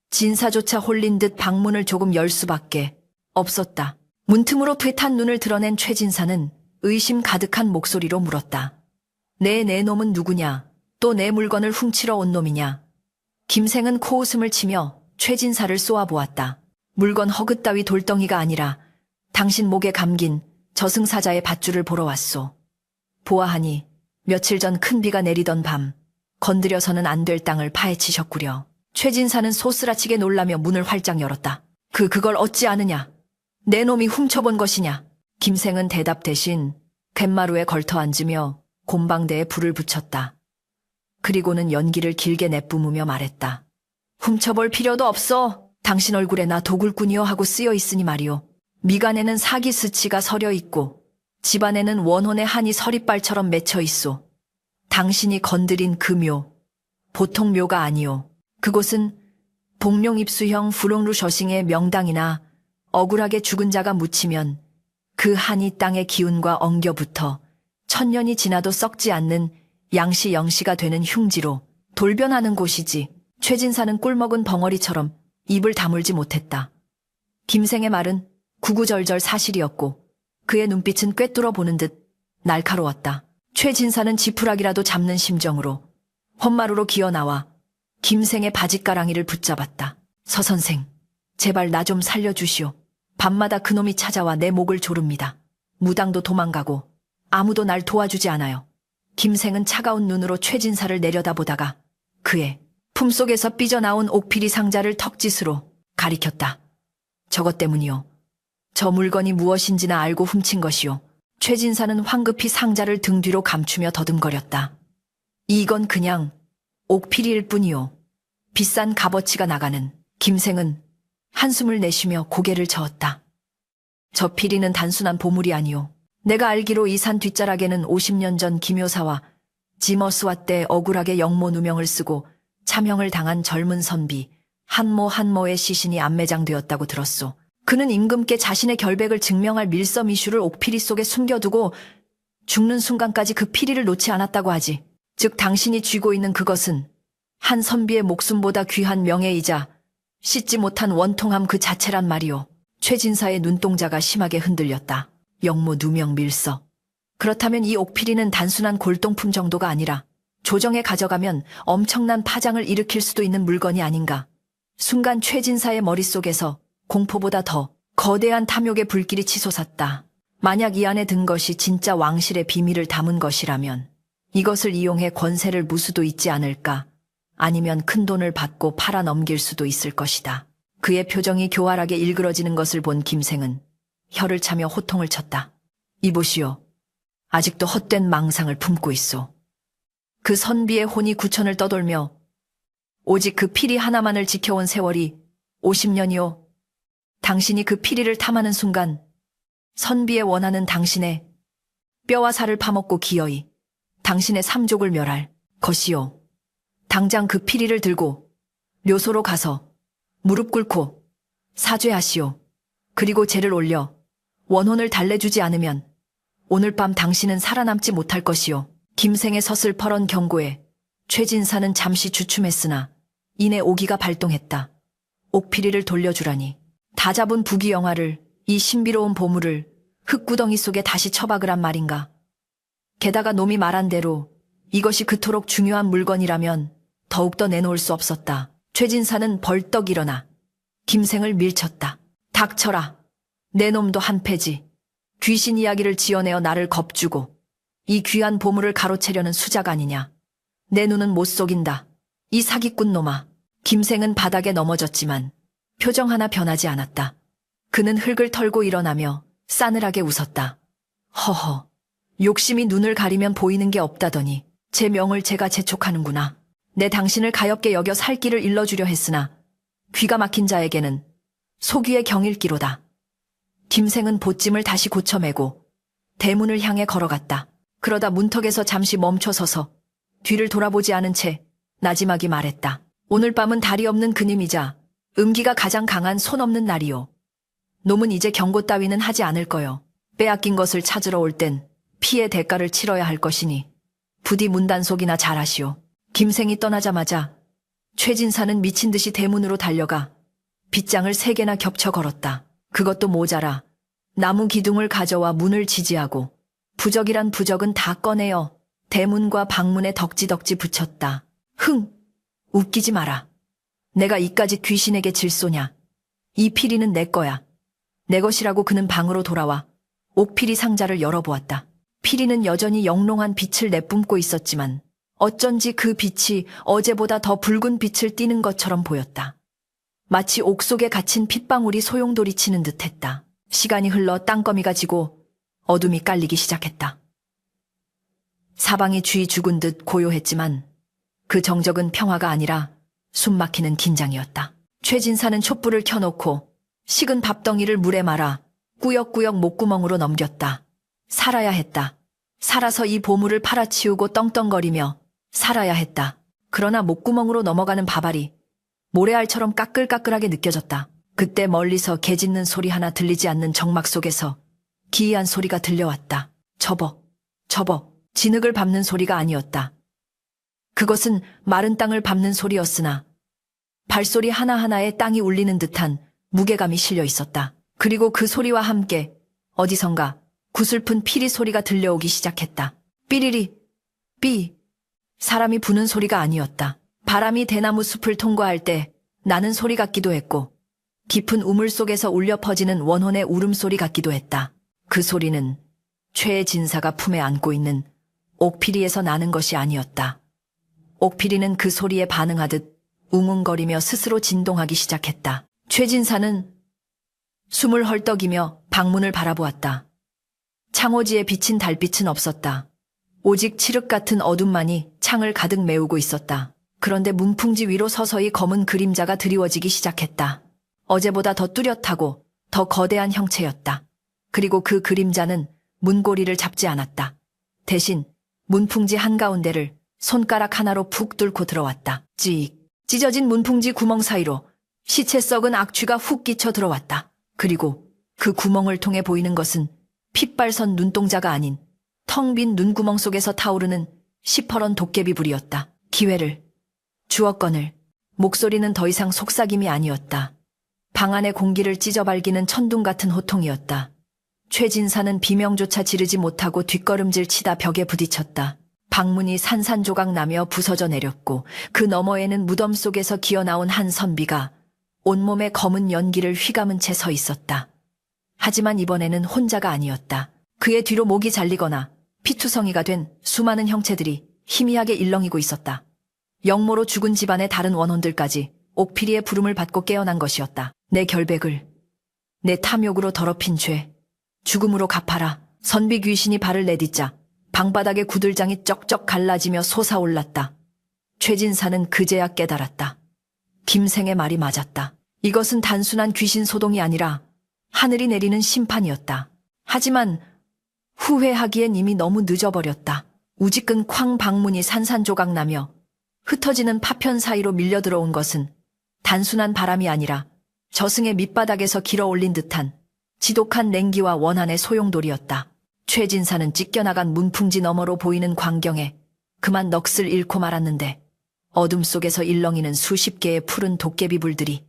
진사조차 홀린 듯 방문을 조금 열 수밖에 없었다. 문틈으로 퇴탄 눈을 드러낸 최진사는 의심 가득한 목소리로 물었다. 내 놈은 누구냐? 또 내 물건을 훔치러 온 놈이냐? 김생은 코웃음을 치며 최진사를 쏘아보았다. 물건 허긋 따위 돌덩이가 아니라 당신 목에 감긴 저승사자의 밧줄을 보러 왔소. 보아하니 며칠 전 큰 비가 내리던 밤 건드려서는 안 될 땅을 파헤치셨구려. 최진사는 소스라치게 놀라며 문을 활짝 열었다. 그걸 어찌 아느냐? 내 놈이 훔쳐본 것이냐? 김생은 대답 대신 갯마루에 걸터 앉으며 곰방대에 불을 붙였다. 그리고는 연기를 길게 내뿜으며 말했다. 훔쳐볼 필요도 없어. 당신 얼굴에 나 도굴꾼이여 하고 쓰여 있으니 말이오. 미간에는 사기 스치가 서려 있고 집안에는 원혼의 한이 서리빨처럼 맺혀 있소. 당신이 건드린 그 묘, 보통 묘가 아니오. 그곳은 복룡입수형 후롱루 셔싱의 명당이나 억울하게 죽은 자가 묻히면 그 한이 땅의 기운과 엉겨붙어 천년이 지나도 썩지 않는 양시영시가 되는 흉지로 돌변하는 곳이지. 최진사는 꿀먹은 벙어리처럼 입을 다물지 못했다. 김생의 말은 구구절절 사실이었고 그의 눈빛은 꿰뚫어 보는 듯 날카로웠다. 최진사는 지푸라기라도 잡는 심정으로 헛마루로 기어나와 김생의 바짓가랑이를 붙잡았다. 서선생, 제발 나 좀 살려주시오. 밤마다 그놈이 찾아와 내 목을 조릅니다. 무당도 도망가고 아무도 날 도와주지 않아요. 김생은 차가운 눈으로 최진사를 내려다보다가 그의 품속에서 삐져나온 옥피리 상자를 턱짓으로 가리켰다. 저것 때문이요. 저 물건이 무엇인지나 알고 훔친 것이요. 최진사는 황급히 상자를 등 뒤로 감추며 더듬거렸다. 이건 그냥 옥피리일 뿐이요. 비싼 값어치가 나가는. 김생은 한숨을 내쉬며 고개를 저었다. 저 피리는 단순한 보물이 아니오. 내가 알기로 이 산 뒷자락에는 50년 전 김효사와 지머스와 때 억울하게 영모 누명을 쓰고 참형을 당한 젊은 선비 한모의 시신이 안매장되었다고 들었소. 그는 임금께 자신의 결백을 증명할 밀섬 이슈를 옥피리 속에 숨겨두고 죽는 순간까지 그 피리를 놓지 않았다고 하지. 즉 당신이 쥐고 있는 그것은 한 선비의 목숨보다 귀한 명예이자 씻지 못한 원통함 그 자체란 말이오. 최진사의 눈동자가 심하게 흔들렸다. 영모 누명 밀서. 그렇다면 이 옥피리는 단순한 골동품 정도가 아니라 조정에 가져가면 엄청난 파장을 일으킬 수도 있는 물건이 아닌가. 순간 최진사의 머릿속에서 공포보다 더 거대한 탐욕의 불길이 치솟았다. 만약 이 안에 든 것이 진짜 왕실의 비밀을 담은 것이라면 이것을 이용해 권세를 무수도 있지 않을까? 아니면 큰돈을 받고 팔아 넘길 수도 있을 것이다. 그의 표정이 교활하게 일그러지는 것을 본 김생은 혀를 차며 호통을 쳤다. 이보시오. 아직도 헛된 망상을 품고 있소. 그 선비의 혼이 구천을 떠돌며 오직 그 피리 하나만을 지켜온 세월이 50년이오. 당신이 그 피리를 탐하는 순간 선비의 원하는 당신의 뼈와 살을 파먹고 기어이 당신의 삼족을 멸할 것이오. 당장 그 피리를 들고 묘소로 가서 무릎 꿇고 사죄하시오. 그리고 죄를 올려 원혼을 달래주지 않으면 오늘 밤 당신은 살아남지 못할 것이오. 김생의 서슬퍼런 경고에 최진사는 잠시 주춤했으나 이내 오기가 발동했다. 옥피리를 돌려주라니. 다 잡은 부귀영화를, 이 신비로운 보물을 흙구덩이 속에 다시 처박으란 말인가. 게다가 놈이 말한 대로 이것이 그토록 중요한 물건이라면 더욱더 내놓을 수 없었다. 최진사는 벌떡 일어나 김생을 밀쳤다. 닥쳐라. 내 놈도 한패지. 귀신 이야기를 지어내어 나를 겁주고 이 귀한 보물을 가로채려는 수작 아니냐. 내 눈은 못 속인다. 이 사기꾼 놈아. 김생은 바닥에 넘어졌지만 표정 하나 변하지 않았다. 그는 흙을 털고 일어나며 싸늘하게 웃었다. 허허. 욕심이 눈을 가리면 보이는 게 없다더니 제 명을 제가 재촉하는구나. 내 당신을 가엾게 여겨 살 길을 일러주려 했으나 귀가 막힌 자에게는 소귀의 경일기로다. 김생은 보찜을 다시 고쳐매고 대문을 향해 걸어갔다. 그러다 문턱에서 잠시 멈춰서서 뒤를 돌아보지 않은 채 나지막이 말했다. 오늘 밤은 달이 없는 그님이자 음기가 가장 강한 손 없는 날이요. 놈은 이제 경고 따위는 하지 않을 거요. 빼앗긴 것을 찾으러 올 땐 피의 대가를 치러야 할 것이니 부디 문단속이나 잘하시오. 김생이 떠나자마자 최진사는 미친 듯이 대문으로 달려가 빗장을 3개나 겹쳐 걸었다. 그것도 모자라 나무 기둥을 가져와 문을 지지하고 부적이란 부적은 다 꺼내어 대문과 방문에 덕지덕지 붙였다. 흥! 웃기지 마라. 내가 이까짓 귀신에게 질소냐. 이 피리는 내 거야. 내 것이라고 그는 방으로 돌아와 옥피리 상자를 열어보았다. 피리는 여전히 영롱한 빛을 내뿜고 있었지만 어쩐지 그 빛이 어제보다 더 붉은 빛을 띠는 것처럼 보였다. 마치 옥 속에 갇힌 핏방울이 소용돌이 치는 듯했다. 시간이 흘러 땅거미가 지고 어둠이 깔리기 시작했다. 사방이 쥐 죽은 듯 고요했지만 그 정적은 평화가 아니라 숨막히는 긴장이었다. 최진사는 촛불을 켜놓고 식은 밥덩이를 물에 말아 꾸역꾸역 목구멍으로 넘겼다. 살아야 했다. 살아서 이 보물을 팔아치우고 떵떵거리며 살아야 했다. 그러나 목구멍으로 넘어가는 밥알이 모래알처럼 까끌까끌하게 느껴졌다. 그때 멀리서 개 짖는 소리 하나 들리지 않는 정막 속에서 기이한 소리가 들려왔다. 접어. 진흙을 밟는 소리가 아니었다. 그것은 마른 땅을 밟는 소리였으나 발소리 하나하나에 땅이 울리는 듯한 무게감이 실려 있었다. 그리고 그 소리와 함께 어디선가 구슬픈 피리 소리가 들려오기 시작했다. 삐리리, 삐. 사람이 부는 소리가 아니었다. 바람이 대나무 숲을 통과할 때 나는 소리 같기도 했고 깊은 우물 속에서 울려 퍼지는 원혼의 울음소리 같기도 했다. 그 소리는 최진사가 품에 안고 있는 옥피리에서 나는 것이 아니었다. 옥피리는 그 소리에 반응하듯 웅웅거리며 스스로 진동하기 시작했다. 최진사는 숨을 헐떡이며 방문을 바라보았다. 창호지에 비친 달빛은 없었다. 오직 칠흑 같은 어둠만이 창을 가득 메우고 있었다. 그런데 문풍지 위로 서서히 검은 그림자가 드리워지기 시작했다. 어제보다 더 뚜렷하고 더 거대한 형체였다. 그리고 그 그림자는 문고리를 잡지 않았다. 대신 문풍지 한가운데를 손가락 하나로 푹 뚫고 들어왔다. 찍. 찢어진 문풍지 구멍 사이로 시체 썩은 악취가 훅 끼쳐 들어왔다. 그리고 그 구멍을 통해 보이는 것은 핏발선 눈동자가 아닌 텅 빈 눈구멍 속에서 타오르는 시퍼런 도깨비 불이었다. 기회를 주었거늘. 목소리는 더 이상 속삭임이 아니었다. 방 안의 공기를 찢어발기는 천둥 같은 호통이었다. 최진사는 비명조차 지르지 못하고 뒷걸음질 치다 벽에 부딪혔다. 방문이 산산조각 나며 부서져 내렸고 그 너머에는 무덤 속에서 기어나온 한 선비가 온몸에 검은 연기를 휘감은 채 서 있었다. 하지만 이번에는 혼자가 아니었다. 그의 뒤로 목이 잘리거나 피투성이가 된 수많은 형체들이 희미하게 일렁이고 있었다. 영모로 죽은 집안의 다른 원혼들까지 옥피리의 부름을 받고 깨어난 것이었다. 내 결백을, 내 탐욕으로 더럽힌 죄, 죽음으로 갚아라. 선비 귀신이 발을 내딛자 방바닥의 구들장이 쩍쩍 갈라지며 솟아올랐다. 최진사는 그제야 깨달았다. 김생의 말이 맞았다. 이것은 단순한 귀신 소동이 아니라 하늘이 내리는 심판이었다. 하지만 후회하기엔 이미 너무 늦어버렸다. 우지끈 쾅 방문이 산산조각나며 흩어지는 파편 사이로 밀려 들어온 것은 단순한 바람이 아니라 저승의 밑바닥에서 길어올린 듯한 지독한 냉기와 원한의 소용돌이였다. 최진사는 찢겨나간 문풍지 너머로 보이는 광경에 그만 넋을 잃고 말았는데 어둠 속에서 일렁이는 수십 개의 푸른 도깨비불들이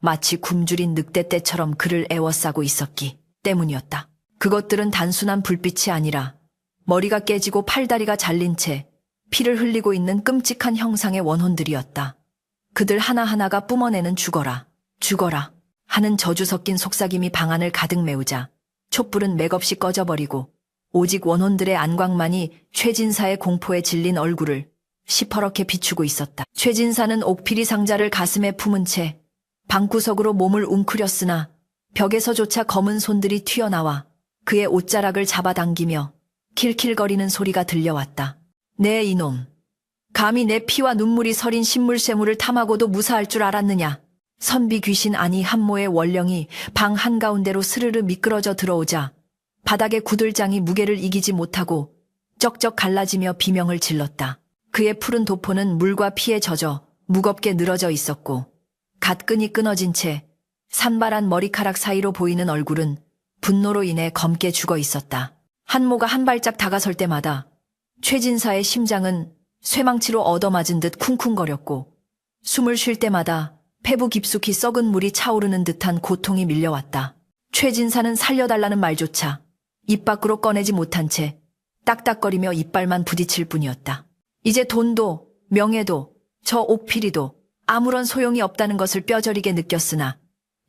마치 굶주린 늑대떼처럼 그를 에워싸고 있었기 때문이었다. 그것들은 단순한 불빛이 아니라 머리가 깨지고 팔다리가 잘린 채 피를 흘리고 있는 끔찍한 형상의 원혼들이었다. 그들 하나하나가 뿜어내는 죽어라, 죽어라 하는 저주 섞인 속삭임이 방안을 가득 메우자 촛불은 맥없이 꺼져버리고 오직 원혼들의 안광만이 최진사의 공포에 질린 얼굴을 시퍼렇게 비추고 있었다. 최진사는 옥피리 상자를 가슴에 품은 채 방구석으로 몸을 웅크렸으나 벽에서조차 검은 손들이 튀어나와 그의 옷자락을 잡아당기며 킬킬거리는 소리가 들려왔다. 네 이놈, 감히 내 피와 눈물이 서린 신물쇠물을 탐하고도 무사할 줄 알았느냐. 선비 귀신 아니 한모의 원령이 방 한가운데로 스르르 미끄러져 들어오자 바닥의 구들장이 무게를 이기지 못하고 쩍쩍 갈라지며 비명을 질렀다. 그의 푸른 도포는 물과 피에 젖어 무겁게 늘어져 있었고 갓끈이 끊어진 채 산발한 머리카락 사이로 보이는 얼굴은 분노로 인해 검게 죽어 있었다. 한모가 한 발짝 다가설 때마다 최진사의 심장은 쇠망치로 얻어맞은 듯 쿵쿵거렸고 숨을 쉴 때마다 폐부 깊숙이 썩은 물이 차오르는 듯한 고통이 밀려왔다. 최진사는 살려달라는 말조차 입 밖으로 꺼내지 못한 채 딱딱거리며 이빨만 부딪힐 뿐이었다. 이제 돈도 명예도 저 옥피리도 아무런 소용이 없다는 것을 뼈저리게 느꼈으나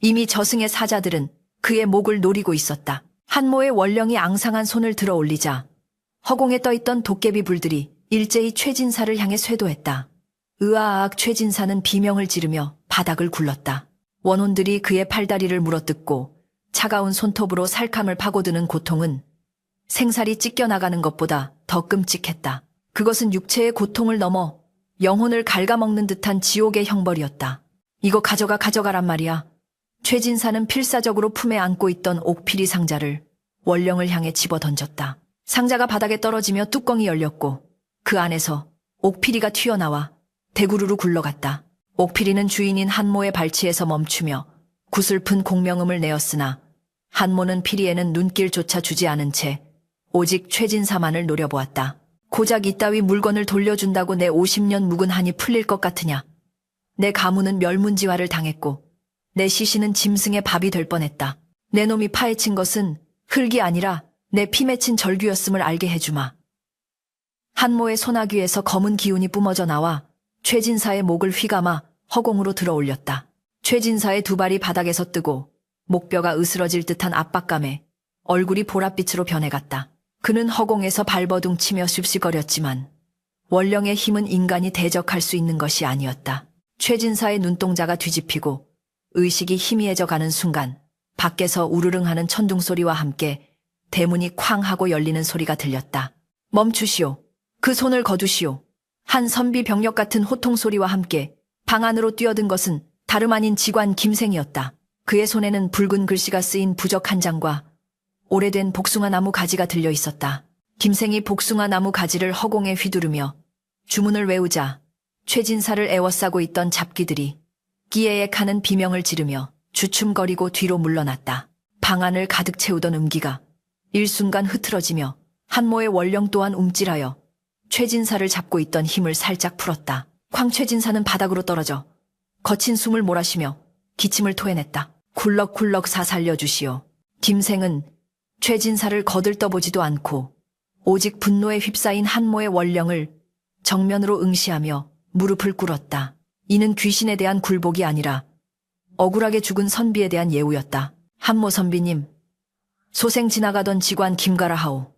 이미 저승의 사자들은 그의 목을 노리고 있었다. 한모의 원령이 앙상한 손을 들어 올리자 허공에 떠있던 도깨비 불들이 일제히 최진사를 향해 쇄도했다. 으아악 최진사는 비명을 지르며 바닥을 굴렀다. 원혼들이 그의 팔다리를 물어뜯고 차가운 손톱으로 살캄을 파고드는 고통은 생살이 찢겨나가는 것보다 더 끔찍했다. 그것은 육체의 고통을 넘어 영혼을 갉아먹는 듯한 지옥의 형벌이었다. 이거 가져가란 말이야. 최진사는 필사적으로 품에 안고 있던 옥피리 상자를 원령을 향해 집어던졌다. 상자가 바닥에 떨어지며 뚜껑이 열렸고 그 안에서 옥피리가 튀어나와 대구르르 굴러갔다. 옥피리는 주인인 한모의 발치에서 멈추며 구슬픈 공명음을 내었으나 한모는 피리에는 눈길조차 주지 않은 채 오직 최진사만을 노려보았다. 고작 이따위 물건을 돌려준다고 내 50년 묵은 한이 풀릴 것 같으냐. 내 가문은 멸문지화를 당했고 내 시신은 짐승의 밥이 될 뻔했다. 내 놈이 파헤친 것은 흙이 아니라 내 피 맺힌 절규였음을 알게 해주마. 한모의 소나귀에서 검은 기운이 뿜어져 나와 최진사의 목을 휘감아 허공으로 들어 올렸다. 최진사의 두 발이 바닥에서 뜨고 목뼈가 으스러질 듯한 압박감에 얼굴이 보랏빛으로 변해갔다. 그는 허공에서 발버둥 치며 씁쓸거렸지만 원령의 힘은 인간이 대적할 수 있는 것이 아니었다. 최진사의 눈동자가 뒤집히고 의식이 희미해져 가는 순간 밖에서 우르릉하는 천둥소리와 함께 대문이 쾅 하고 열리는 소리가 들렸다. 멈추시오. 그 손을 거두시오. 한 선비 병력 같은 호통소리와 함께 방 안으로 뛰어든 것은 다름 아닌 직관 김생이었다. 그의 손에는 붉은 글씨가 쓰인 부적 한 장과 오래된 복숭아 나무 가지가 들려 있었다. 김생이 복숭아 나무 가지를 허공에 휘두르며 주문을 외우자 최진사를 에워싸고 있던 잡귀들이 끼에액하는 비명을 지르며 주춤거리고 뒤로 물러났다. 방 안을 가득 채우던 음기가 일순간 흐트러지며 한모의 원령 또한 움찔하여 최진사를 잡고 있던 힘을 살짝 풀었다. 쾅 최진사는 바닥으로 떨어져 거친 숨을 몰아쉬며 기침을 토해냈다. 굴럭굴럭 살려주시오. 김생은 최진사를 거들떠보지도 않고 오직 분노에 휩싸인 한모의 원령을 정면으로 응시하며 무릎을 꿇었다. 이는 귀신에 대한 굴복이 아니라 억울하게 죽은 선비에 대한 예우였다. 한모 선비님, 소생 지나가던 직관 김가라 하오.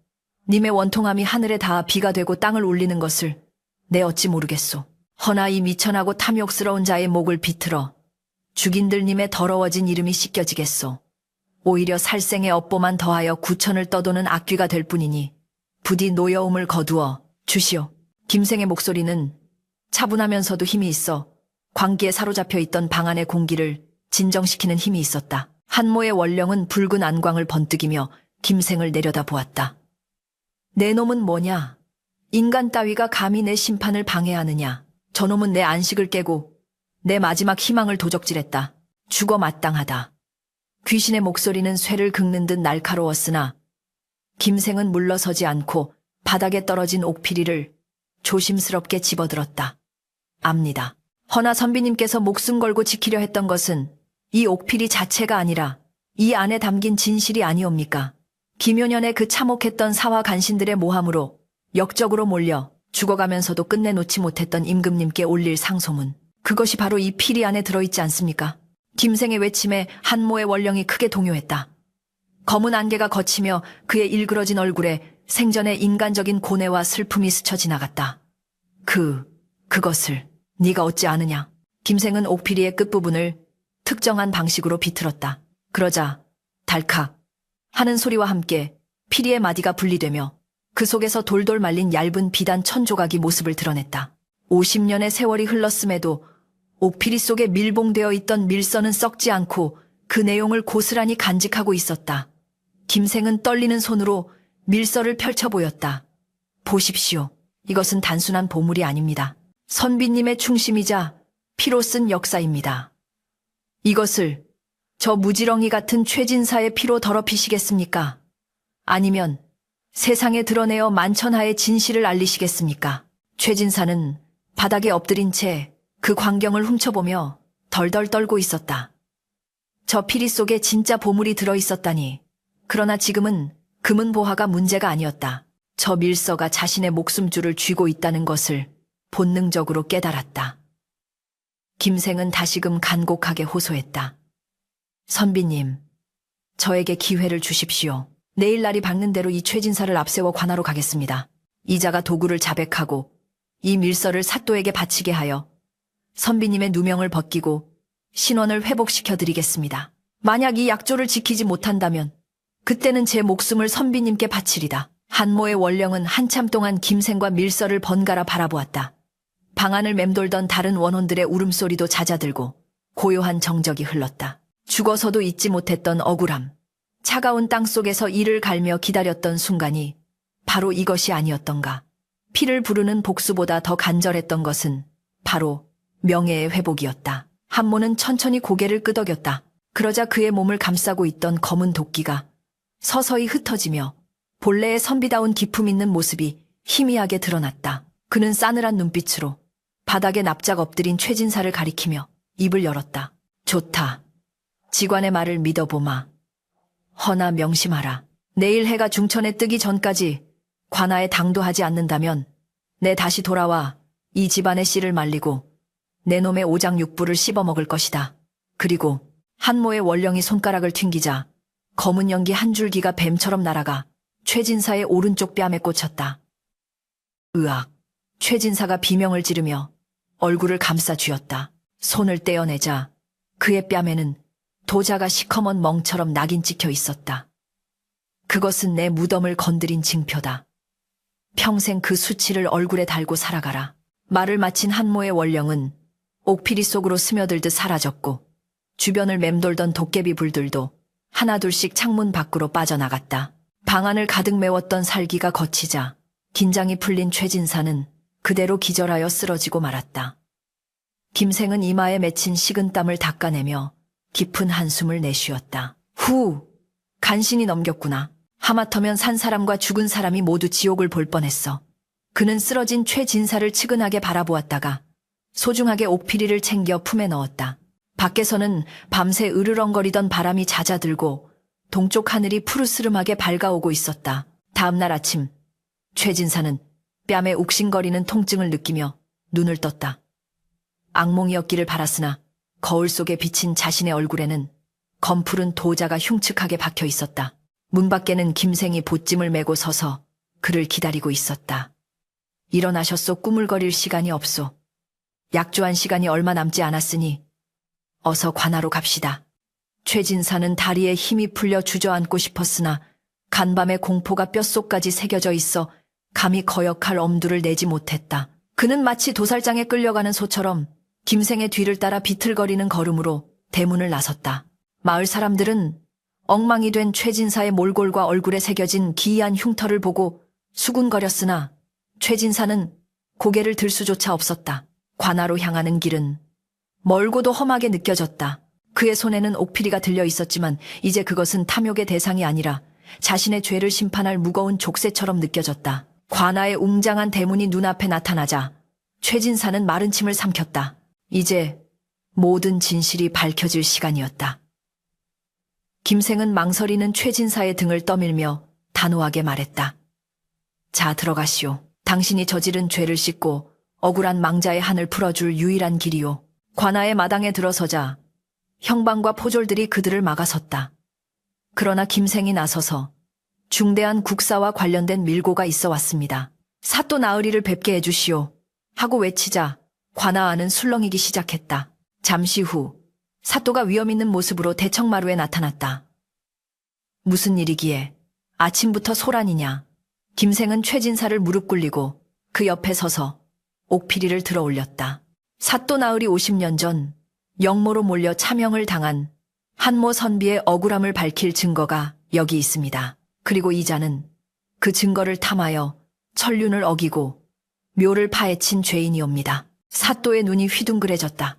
님의 원통함이 하늘에 닿아 비가 되고 땅을 울리는 것을 내 어찌 모르겠소. 허나 이 미천하고 탐욕스러운 자의 목을 비틀어 죽인들 님의 더러워진 이름이 씻겨지겠소. 오히려 살생의 업보만 더하여 구천을 떠도는 악귀가 될 뿐이니 부디 노여움을 거두어 주시오. 김생의 목소리는 차분하면서도 힘이 있어 광기에 사로잡혀 있던 방 안의 공기를 진정시키는 힘이 있었다. 한모의 원령은 붉은 안광을 번뜩이며 김생을 내려다 보았다. 내 놈은 뭐냐? 인간 따위가 감히 내 심판을 방해하느냐? 저놈은 내 안식을 깨고 내 마지막 희망을 도적질했다. 죽어 마땅하다. 귀신의 목소리는 쇠를 긁는 듯 날카로웠으나 김생은 물러서지 않고 바닥에 떨어진 옥피리를 조심스럽게 집어들었다. 압니다. 허나 선비님께서 목숨 걸고 지키려 했던 것은 이 옥피리 자체가 아니라 이 안에 담긴 진실이 아니옵니까? 김효년의 그 참혹했던 사화 간신들의 모함으로 역적으로 몰려 죽어가면서도 끝내놓지 못했던 임금님께 올릴 상소문. 그것이 바로 이 피리 안에 들어있지 않습니까? 김생의 외침에 한모의 원령이 크게 동요했다. 검은 안개가 걷히며 그의 일그러진 얼굴에 생전의 인간적인 고뇌와 슬픔이 스쳐 지나갔다. 그것을 네가 어찌 아느냐? 김생은 옥피리의 끝부분을 특정한 방식으로 비틀었다. 그러자 달칵 하는 소리와 함께 피리의 마디가 분리되며 그 속에서 돌돌 말린 얇은 비단 1000조각이 모습을 드러냈다. 50년의 세월이 흘렀음에도 옥피리 속에 밀봉되어 있던 밀서는 썩지 않고 그 내용을 고스란히 간직하고 있었다. 김생은 떨리는 손으로 밀서를 펼쳐 보였다. 보십시오. 이것은 단순한 보물이 아닙니다. 선비님의 충심이자 피로 쓴 역사입니다. 이것을 저 무지렁이 같은 최진사의 피로 더럽히시겠습니까? 아니면 세상에 드러내어 만천하의 진실을 알리시겠습니까? 최진사는 바닥에 엎드린 채 그 광경을 훔쳐보며 덜덜 떨고 있었다. 저 피리 속에 진짜 보물이 들어있었다니. 그러나 지금은 금은보화가 문제가 아니었다. 저 밀서가 자신의 목숨줄을 쥐고 있다는 것을 본능적으로 깨달았다. 김생은 다시금 간곡하게 호소했다. 선비님, 저에게 기회를 주십시오. 내일 날이 밝는 대로 이 최진사를 앞세워 관하로 가겠습니다. 이자가 도구를 자백하고 이 밀서를 사또에게 바치게 하여 선비님의 누명을 벗기고 신원을 회복시켜드리겠습니다. 만약 이 약조를 지키지 못한다면 그때는 제 목숨을 선비님께 바치리다. 한모의 원령은 한참 동안 김생과 밀서를 번갈아 바라보았다. 방 안을 맴돌던 다른 원혼들의 울음소리도 잦아들고 고요한 정적이 흘렀다. 죽어서도 잊지 못했던 억울함, 차가운 땅속에서 이를 갈며 기다렸던 순간이 바로 이것이 아니었던가. 피를 부르는 복수보다 더 간절했던 것은 바로 명예의 회복이었다. 한모는 천천히 고개를 끄덕였다. 그러자 그의 몸을 감싸고 있던 검은 도끼가 서서히 흩어지며 본래의 선비다운 기품 있는 모습이 희미하게 드러났다. 그는 싸늘한 눈빛으로 바닥에 납작 엎드린 최진사를 가리키며 입을 열었다. 좋다. 직관의 말을 믿어보마. 허나 명심하라. 내일 해가 중천에 뜨기 전까지 관아에 당도하지 않는다면 내 다시 돌아와 이 집안의 씨를 말리고 내 놈의 오장육부를 씹어먹을 것이다. 그리고 한모의 원령이 손가락을 튕기자 검은 연기 한 줄기가 뱀처럼 날아가 최진사의 오른쪽 뺨에 꽂혔다. 으악! 최진사가 비명을 지르며 얼굴을 감싸 쥐었다. 손을 떼어내자 그의 뺨에는 도자가 시커먼 멍처럼 낙인 찍혀 있었다. 그것은 내 무덤을 건드린 징표다. 평생 그 수치를 얼굴에 달고 살아가라. 말을 마친 한모의 원령은 옥피리 속으로 스며들듯 사라졌고 주변을 맴돌던 도깨비 불들도 하나둘씩 창문 밖으로 빠져나갔다. 방 안을 가득 메웠던 살기가 걷히자 긴장이 풀린 최진사는 그대로 기절하여 쓰러지고 말았다. 김생은 이마에 맺힌 식은 땀을 닦아내며 깊은 한숨을 내쉬었다. 후! 간신히 넘겼구나. 하마터면 산 사람과 죽은 사람이 모두 지옥을 볼 뻔했어. 그는 쓰러진 최진사를 측은하게 바라보았다가 소중하게 옥피리를 챙겨 품에 넣었다. 밖에서는 밤새 으르렁거리던 바람이 잦아들고 동쪽 하늘이 푸르스름하게 밝아오고 있었다. 다음날 아침 최진사는 뺨에 욱신거리는 통증을 느끼며 눈을 떴다. 악몽이었기를 바랐으나 거울 속에 비친 자신의 얼굴에는 검푸른 도자가 흉측하게 박혀 있었다. 문 밖에는 김생이 보찜을 메고 서서 그를 기다리고 있었다. 일어나셨소. 꾸물거릴 시간이 없소. 약조한 시간이 얼마 남지 않았으니 어서 관하로 갑시다. 최진사는 다리에 힘이 풀려 주저앉고 싶었으나 간밤의 공포가 뼛속까지 새겨져 있어 감히 거역할 엄두를 내지 못했다. 그는 마치 도살장에 끌려가는 소처럼 김생의 뒤를 따라 비틀거리는 걸음으로 대문을 나섰다. 마을 사람들은 엉망이 된 최진사의 몰골과 얼굴에 새겨진 기이한 흉터를 보고 수군거렸으나 최진사는 고개를 들 수조차 없었다. 관하로 향하는 길은 멀고도 험하게 느껴졌다. 그의 손에는 옥피리가 들려 있었지만 이제 그것은 탐욕의 대상이 아니라 자신의 죄를 심판할 무거운 족쇄처럼 느껴졌다. 관아의 웅장한 대문이 눈앞에 나타나자 최진사는 마른 침을 삼켰다. 이제 모든 진실이 밝혀질 시간이었다. 김생은 망설이는 최진사의 등을 떠밀며 단호하게 말했다. 자, 들어가시오. 당신이 저지른 죄를 씻고 억울한 망자의 한을 풀어줄 유일한 길이요. 관아의 마당에 들어서자 형방과 포졸들이 그들을 막아섰다. 그러나 김생이 나서서 중대한 국사와 관련된 밀고가 있어 왔습니다. 사또 나으리를 뵙게 해주시오 하고 외치자 관아 안은 술렁이기 시작했다. 잠시 후 사또가 위험 있는 모습으로 대청마루에 나타났다. 무슨 일이기에 아침부터 소란이냐. 김생은 최진사를 무릎 꿇리고 그 옆에 서서 옥피리를 들어 올렸다. 사또 나으리 50년 전 영모로 몰려 차명을 당한 한모 선비의 억울함을 밝힐 증거가 여기 있습니다. 그리고 이자는 그 증거를 탐하여 천륜을 어기고 묘를 파헤친 죄인이옵니다. 사또의 눈이 휘둥그레졌다.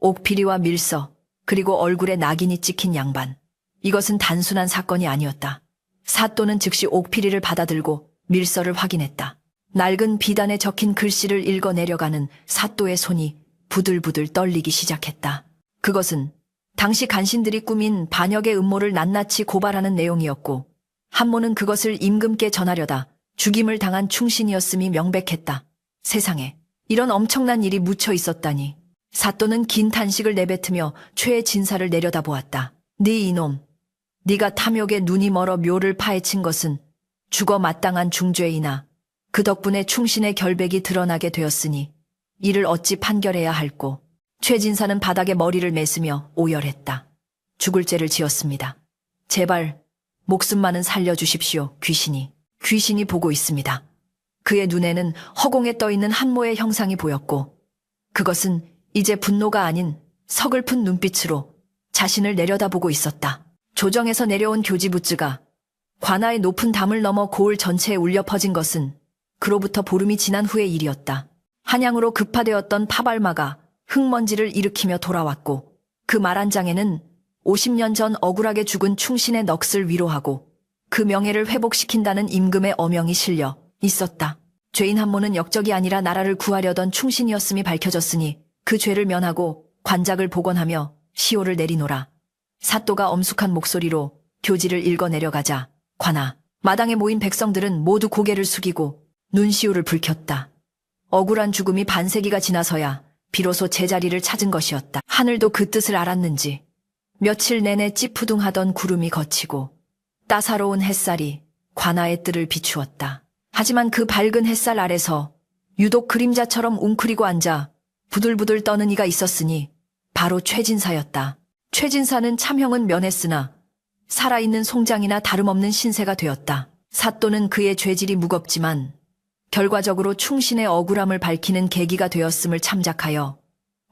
옥피리와 밀서 그리고 얼굴에 낙인이 찍힌 양반. 이것은 단순한 사건이 아니었다. 사또는 즉시 옥피리를 받아들고 밀서를 확인했다. 낡은 비단에 적힌 글씨를 읽어 내려가는 사또의 손이 부들부들 떨리기 시작했다. 그것은 당시 간신들이 꾸민 반역의 음모를 낱낱이 고발하는 내용이었고 한모는 그것을 임금께 전하려다 죽임을 당한 충신이었음이 명백했다. 세상에 이런 엄청난 일이 묻혀 있었다니. 사또는 긴 탄식을 내뱉으며 최의 진사를 내려다보았다. 네 이놈, 네가 탐욕에 눈이 멀어 묘를 파헤친 것은 죽어 마땅한 중죄이나 그 덕분에 충신의 결백이 드러나게 되었으니 이를 어찌 판결해야 할꼬. 최진사는 바닥에 머리를 매스며 오열했다. 죽을 죄를 지었습니다. 제발 목숨만은 살려주십시오. 귀신이 보고 있습니다. 그의 눈에는 허공에 떠있는 한모의 형상이 보였고 그것은 이제 분노가 아닌 서글픈 눈빛으로 자신을 내려다보고 있었다. 조정에서 내려온 교지부츠가 관아의 높은 담을 넘어 고을 전체에 울려 퍼진 것은 그로부터 보름이 지난 후의 일이었다. 한양으로 급파되었던 파발마가 흙먼지를 일으키며 돌아왔고 그 말 한 장에는 50년 전 억울하게 죽은 충신의 넋을 위로하고 그 명예를 회복시킨다는 임금의 어명이 실려 있었다. 죄인 한모는 역적이 아니라 나라를 구하려던 충신이었음이 밝혀졌으니 그 죄를 면하고 관작을 복원하며 시효를 내리노라. 사또가 엄숙한 목소리로 교지를 읽어 내려가자 관아, 마당에 모인 백성들은 모두 고개를 숙이고 눈시울을 붉혔다. 억울한 죽음이 반세기가 지나서야 비로소 제자리를 찾은 것이었다. 하늘도 그 뜻을 알았는지 며칠 내내 찌푸둥하던 구름이 걷히고 따사로운 햇살이 관아의 뜰을 비추었다. 하지만 그 밝은 햇살 아래서 유독 그림자처럼 웅크리고 앉아 부들부들 떠는 이가 있었으니 바로 최진사였다. 최진사는 참형은 면했으나 살아있는 송장이나 다름없는 신세가 되었다. 사또는 그의 죄질이 무겁지만 결과적으로 충신의 억울함을 밝히는 계기가 되었음을 참작하여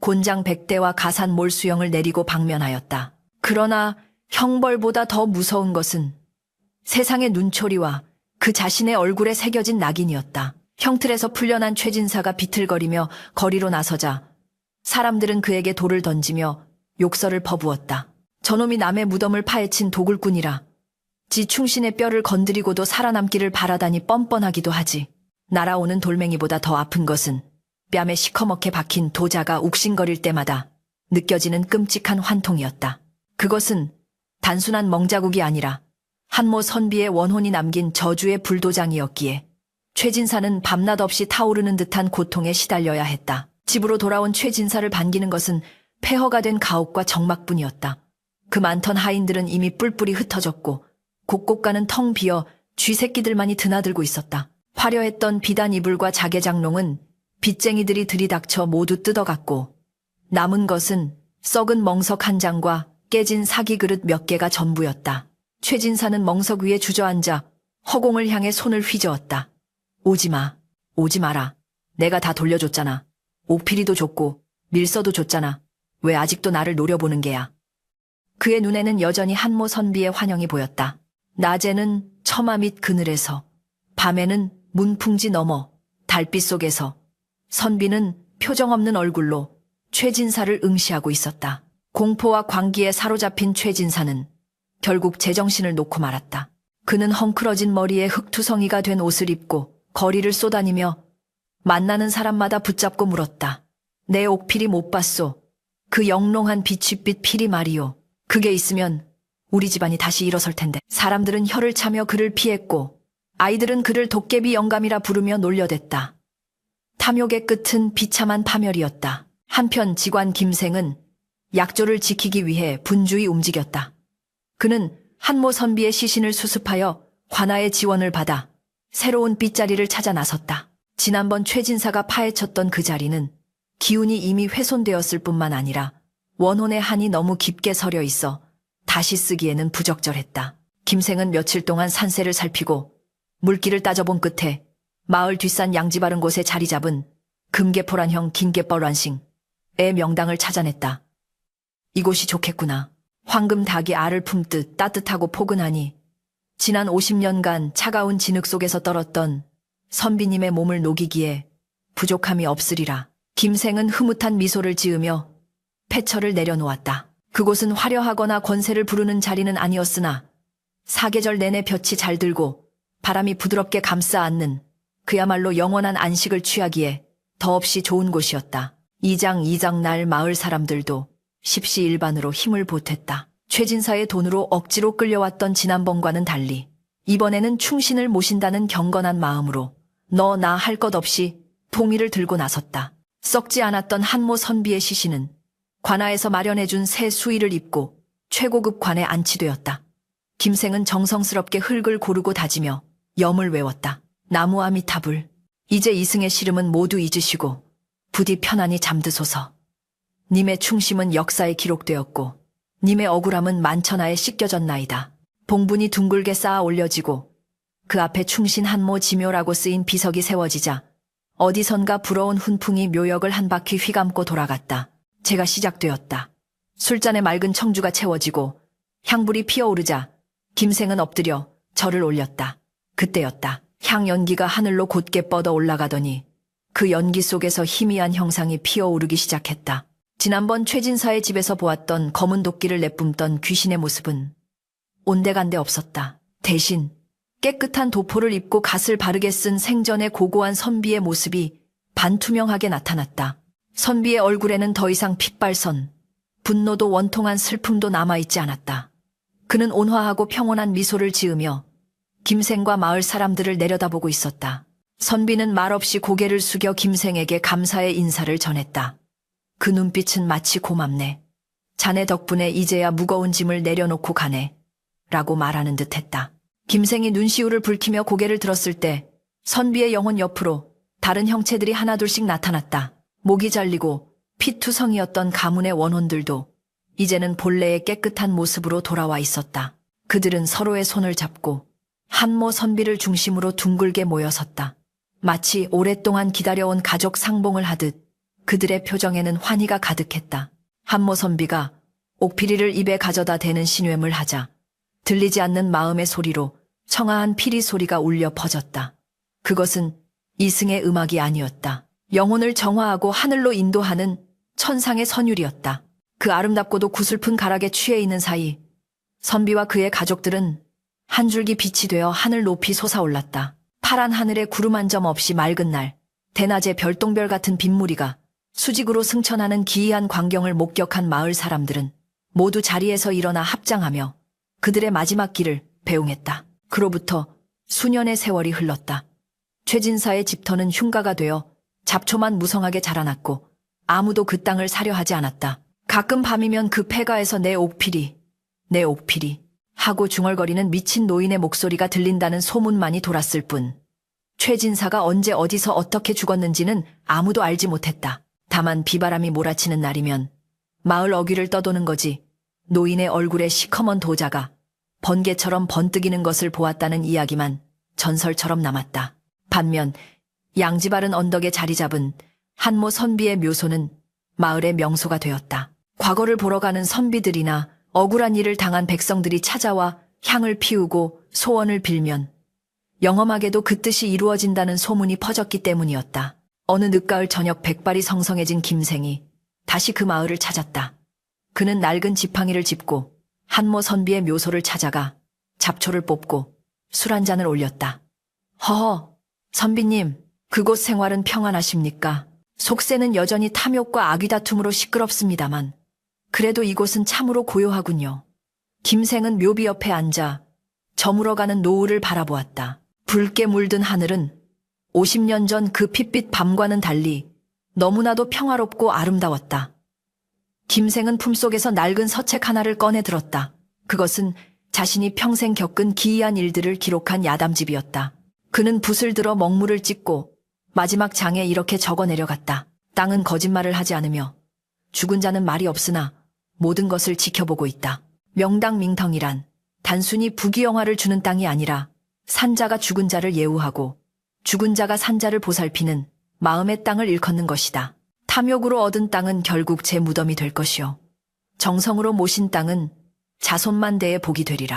곤장 100대와 가산 몰수형을 내리고 방면하였다. 그러나 형벌보다 더 무서운 것은 세상의 눈초리와 그 자신의 얼굴에 새겨진 낙인이었다. 형틀에서 풀려난 최진사가 비틀거리며 거리로 나서자 사람들은 그에게 돌을 던지며 욕설을 퍼부었다. 저놈이 남의 무덤을 파헤친 도굴꾼이라. 지 충신의 뼈를 건드리고도 살아남기를 바라다니 뻔뻔하기도 하지. 날아오는 돌멩이보다 더 아픈 것은 뺨에 시커멓게 박힌 도자가 욱신거릴 때마다 느껴지는 끔찍한 환통이었다. 그것은 단순한 멍자국이 아니라 한모 선비의 원혼이 남긴 저주의 불도장이었기에 최진사는 밤낮 없이 타오르는 듯한 고통에 시달려야 했다. 집으로 돌아온 최진사를 반기는 것은 폐허가 된 가옥과 정막뿐이었다. 그 많던 하인들은 이미 뿔뿔이 흩어졌고 곳곳가는 텅 비어 쥐새끼들만이 드나들고 있었다. 화려했던 비단 이불과 자개장롱은 빚쟁이들이 들이닥쳐 모두 뜯어갔고 남은 것은 썩은 멍석 한 장과 깨진 사기 그릇 몇 개가 전부였다. 최진사는 멍석 위에 주저앉아 허공을 향해 손을 휘저었다. 오지 마. 오지 마라. 내가 다 돌려줬잖아. 옥피리도 줬고 밀서도 줬잖아. 왜 아직도 나를 노려보는 게야. 그의 눈에는 여전히 한모 선비의 환영이 보였다. 낮에는 처마 밑 그늘에서, 밤에는 문풍지 너머 달빛 속에서 선비는 표정 없는 얼굴로 최진사를 응시하고 있었다. 공포와 광기에 사로잡힌 최진사는 결국 제정신을 놓고 말았다. 그는 헝클어진 머리에 흙투성이가 된 옷을 입고 거리를 쏘다니며 만나는 사람마다 붙잡고 물었다. 내 옥필이 못 봤소. 그 영롱한 빛빛 필이 말이오. 그게 있으면 우리 집안이 다시 일어설 텐데. 사람들은 혀를 차며 그를 피했고 아이들은 그를 도깨비 영감이라 부르며 놀려댔다. 탐욕의 끝은 비참한 파멸이었다. 한편 직관 김생은 약조를 지키기 위해 분주히 움직였다. 그는 한모 선비의 시신을 수습하여 관아의 지원을 받아 새로운 빗자리를 찾아 나섰다. 지난번 최진사가 파헤쳤던 그 자리는 기운이 이미 훼손되었을 뿐만 아니라 원혼의 한이 너무 깊게 서려 있어 다시 쓰기에는 부적절했다. 김생은 며칠 동안 산세를 살피고 물길을 따져본 끝에 마을 뒷산 양지 바른 곳에 자리 잡은 금계포란형 긴계뻘완싱의 명당을 찾아냈다. 이곳이 좋겠구나. 황금 닭이 알을 품듯 따뜻하고 포근하니 지난 50년간 차가운 진흙 속에서 떨었던 선비님의 몸을 녹이기에 부족함이 없으리라. 김생은 흐뭇한 미소를 지으며 패처를 내려놓았다. 그곳은 화려하거나 권세를 부르는 자리는 아니었으나 사계절 내내 볕이 잘 들고 바람이 부드럽게 감싸 안는 그야말로 영원한 안식을 취하기에 더없이 좋은 곳이었다. 이장 날 마을 사람들도 십시일반으로 힘을 보탰다. 최진사의 돈으로 억지로 끌려왔던 지난번과는 달리 이번에는 충신을 모신다는 경건한 마음으로 너 나 할 것 없이 통일을 들고 나섰다. 썩지 않았던 한모 선비의 시신은 관아에서 마련해준 새 수의를 입고 최고급 관에 안치되었다. 김생은 정성스럽게 흙을 고르고 다지며 염을 외웠다. 나무 아미타불. 이제 이승의 시름은 모두 잊으시고 부디 편안히 잠드소서. 님의 충심은 역사에 기록되었고 님의 억울함은 만천하에 씻겨졌나이다. 봉분이 둥글게 쌓아 올려지고 그 앞에 충신 한모 지묘라고 쓰인 비석이 세워지자 어디선가 불어온 훈풍이 묘역을 한 바퀴 휘감고 돌아갔다. 제가 시작되었다. 술잔에 맑은 청주가 채워지고 향불이 피어오르자 김생은 엎드려 절을 올렸다. 그때였다. 향 연기가 하늘로 곧게 뻗어 올라가더니 그 연기 속에서 희미한 형상이 피어오르기 시작했다. 지난번 최진사의 집에서 보았던 검은 도끼를 내뿜던 귀신의 모습은 온데간데 없었다. 대신 깨끗한 도포를 입고 갓을 바르게 쓴 생전의 고고한 선비의 모습이 반투명하게 나타났다. 선비의 얼굴에는 더 이상 핏발선, 분노도 원통한 슬픔도 남아있지 않았다. 그는 온화하고 평온한 미소를 지으며 김생과 마을 사람들을 내려다보고 있었다. 선비는 말없이 고개를 숙여 김생에게 감사의 인사를 전했다. 그 눈빛은 마치 고맙네. 자네 덕분에 이제야 무거운 짐을 내려놓고 가네. 라고 말하는 듯 했다. 김생이 눈시울을 붉히며 고개를 들었을 때 선비의 영혼 옆으로 다른 형체들이 하나둘씩 나타났다. 목이 잘리고 피투성이었던 가문의 원혼들도 이제는 본래의 깨끗한 모습으로 돌아와 있었다. 그들은 서로의 손을 잡고 한모 선비를 중심으로 둥글게 모여섰다. 마치 오랫동안 기다려온 가족 상봉을 하듯 그들의 표정에는 환희가 가득했다. 한모 선비가 옥피리를 입에 가져다 대는 신웸을 하자 들리지 않는 마음의 소리로 청아한 피리 소리가 울려 퍼졌다. 그것은 이승의 음악이 아니었다. 영혼을 정화하고 하늘로 인도하는 천상의 선율이었다. 그 아름답고도 구슬픈 가락에 취해 있는 사이 선비와 그의 가족들은 한 줄기 빛이 되어 하늘 높이 솟아올랐다. 파란 하늘에 구름 한 점 없이 맑은 날, 대낮에 별똥별 같은 빗무리가 수직으로 승천하는 기이한 광경을 목격한 마을 사람들은 모두 자리에서 일어나 합장하며 그들의 마지막 길을 배웅했다. 그로부터 수년의 세월이 흘렀다. 최진사의 집터는 흉가가 되어 잡초만 무성하게 자라났고 아무도 그 땅을 사려 하지 않았다. 가끔 밤이면 그 폐가에서 내 옥필이 하고 중얼거리는 미친 노인의 목소리가 들린다는 소문만이 돌았을 뿐 최진사가 언제 어디서 어떻게 죽었는지는 아무도 알지 못했다. 다만 비바람이 몰아치는 날이면 마을 어귀를 떠도는 거지 노인의 얼굴에 시커먼 도자가 번개처럼 번뜩이는 것을 보았다는 이야기만 전설처럼 남았다. 반면 양지바른 언덕에 자리 잡은 한모 선비의 묘소는 마을의 명소가 되었다. 과거를 보러 가는 선비들이나 억울한 일을 당한 백성들이 찾아와 향을 피우고 소원을 빌면 영험하게도 그 뜻이 이루어진다는 소문이 퍼졌기 때문이었다. 어느 늦가을 저녁 백발이 성성해진 김생이 다시 그 마을을 찾았다. 그는 낡은 지팡이를 짚고 한모 선비의 묘소를 찾아가 잡초를 뽑고 술 한 잔을 올렸다. 허허, 선비님, 그곳 생활은 평안하십니까? 속세는 여전히 탐욕과 아귀다툼으로 시끄럽습니다만 그래도 이곳은 참으로 고요하군요. 김생은 묘비 옆에 앉아 저물어가는 노을을 바라보았다. 붉게 물든 하늘은 50년 전 그 핏빛 밤과는 달리 너무나도 평화롭고 아름다웠다. 김생은 품속에서 낡은 서책 하나를 꺼내 들었다. 그것은 자신이 평생 겪은 기이한 일들을 기록한 야담집이었다. 그는 붓을 들어 먹물을 찍고 마지막 장에 이렇게 적어 내려갔다. 땅은 거짓말을 하지 않으며 죽은 자는 말이 없으나 모든 것을 지켜보고 있다. 명당밍텅이란 단순히 부귀영화를 주는 땅이 아니라 산자가 죽은 자를 예우하고 죽은 자가 산자를 보살피는 마음의 땅을 일컫는 것이다. 탐욕으로 얻은 땅은 결국 제 무덤이 될 것이요. 정성으로 모신 땅은 자손만 대에 복이 되리라.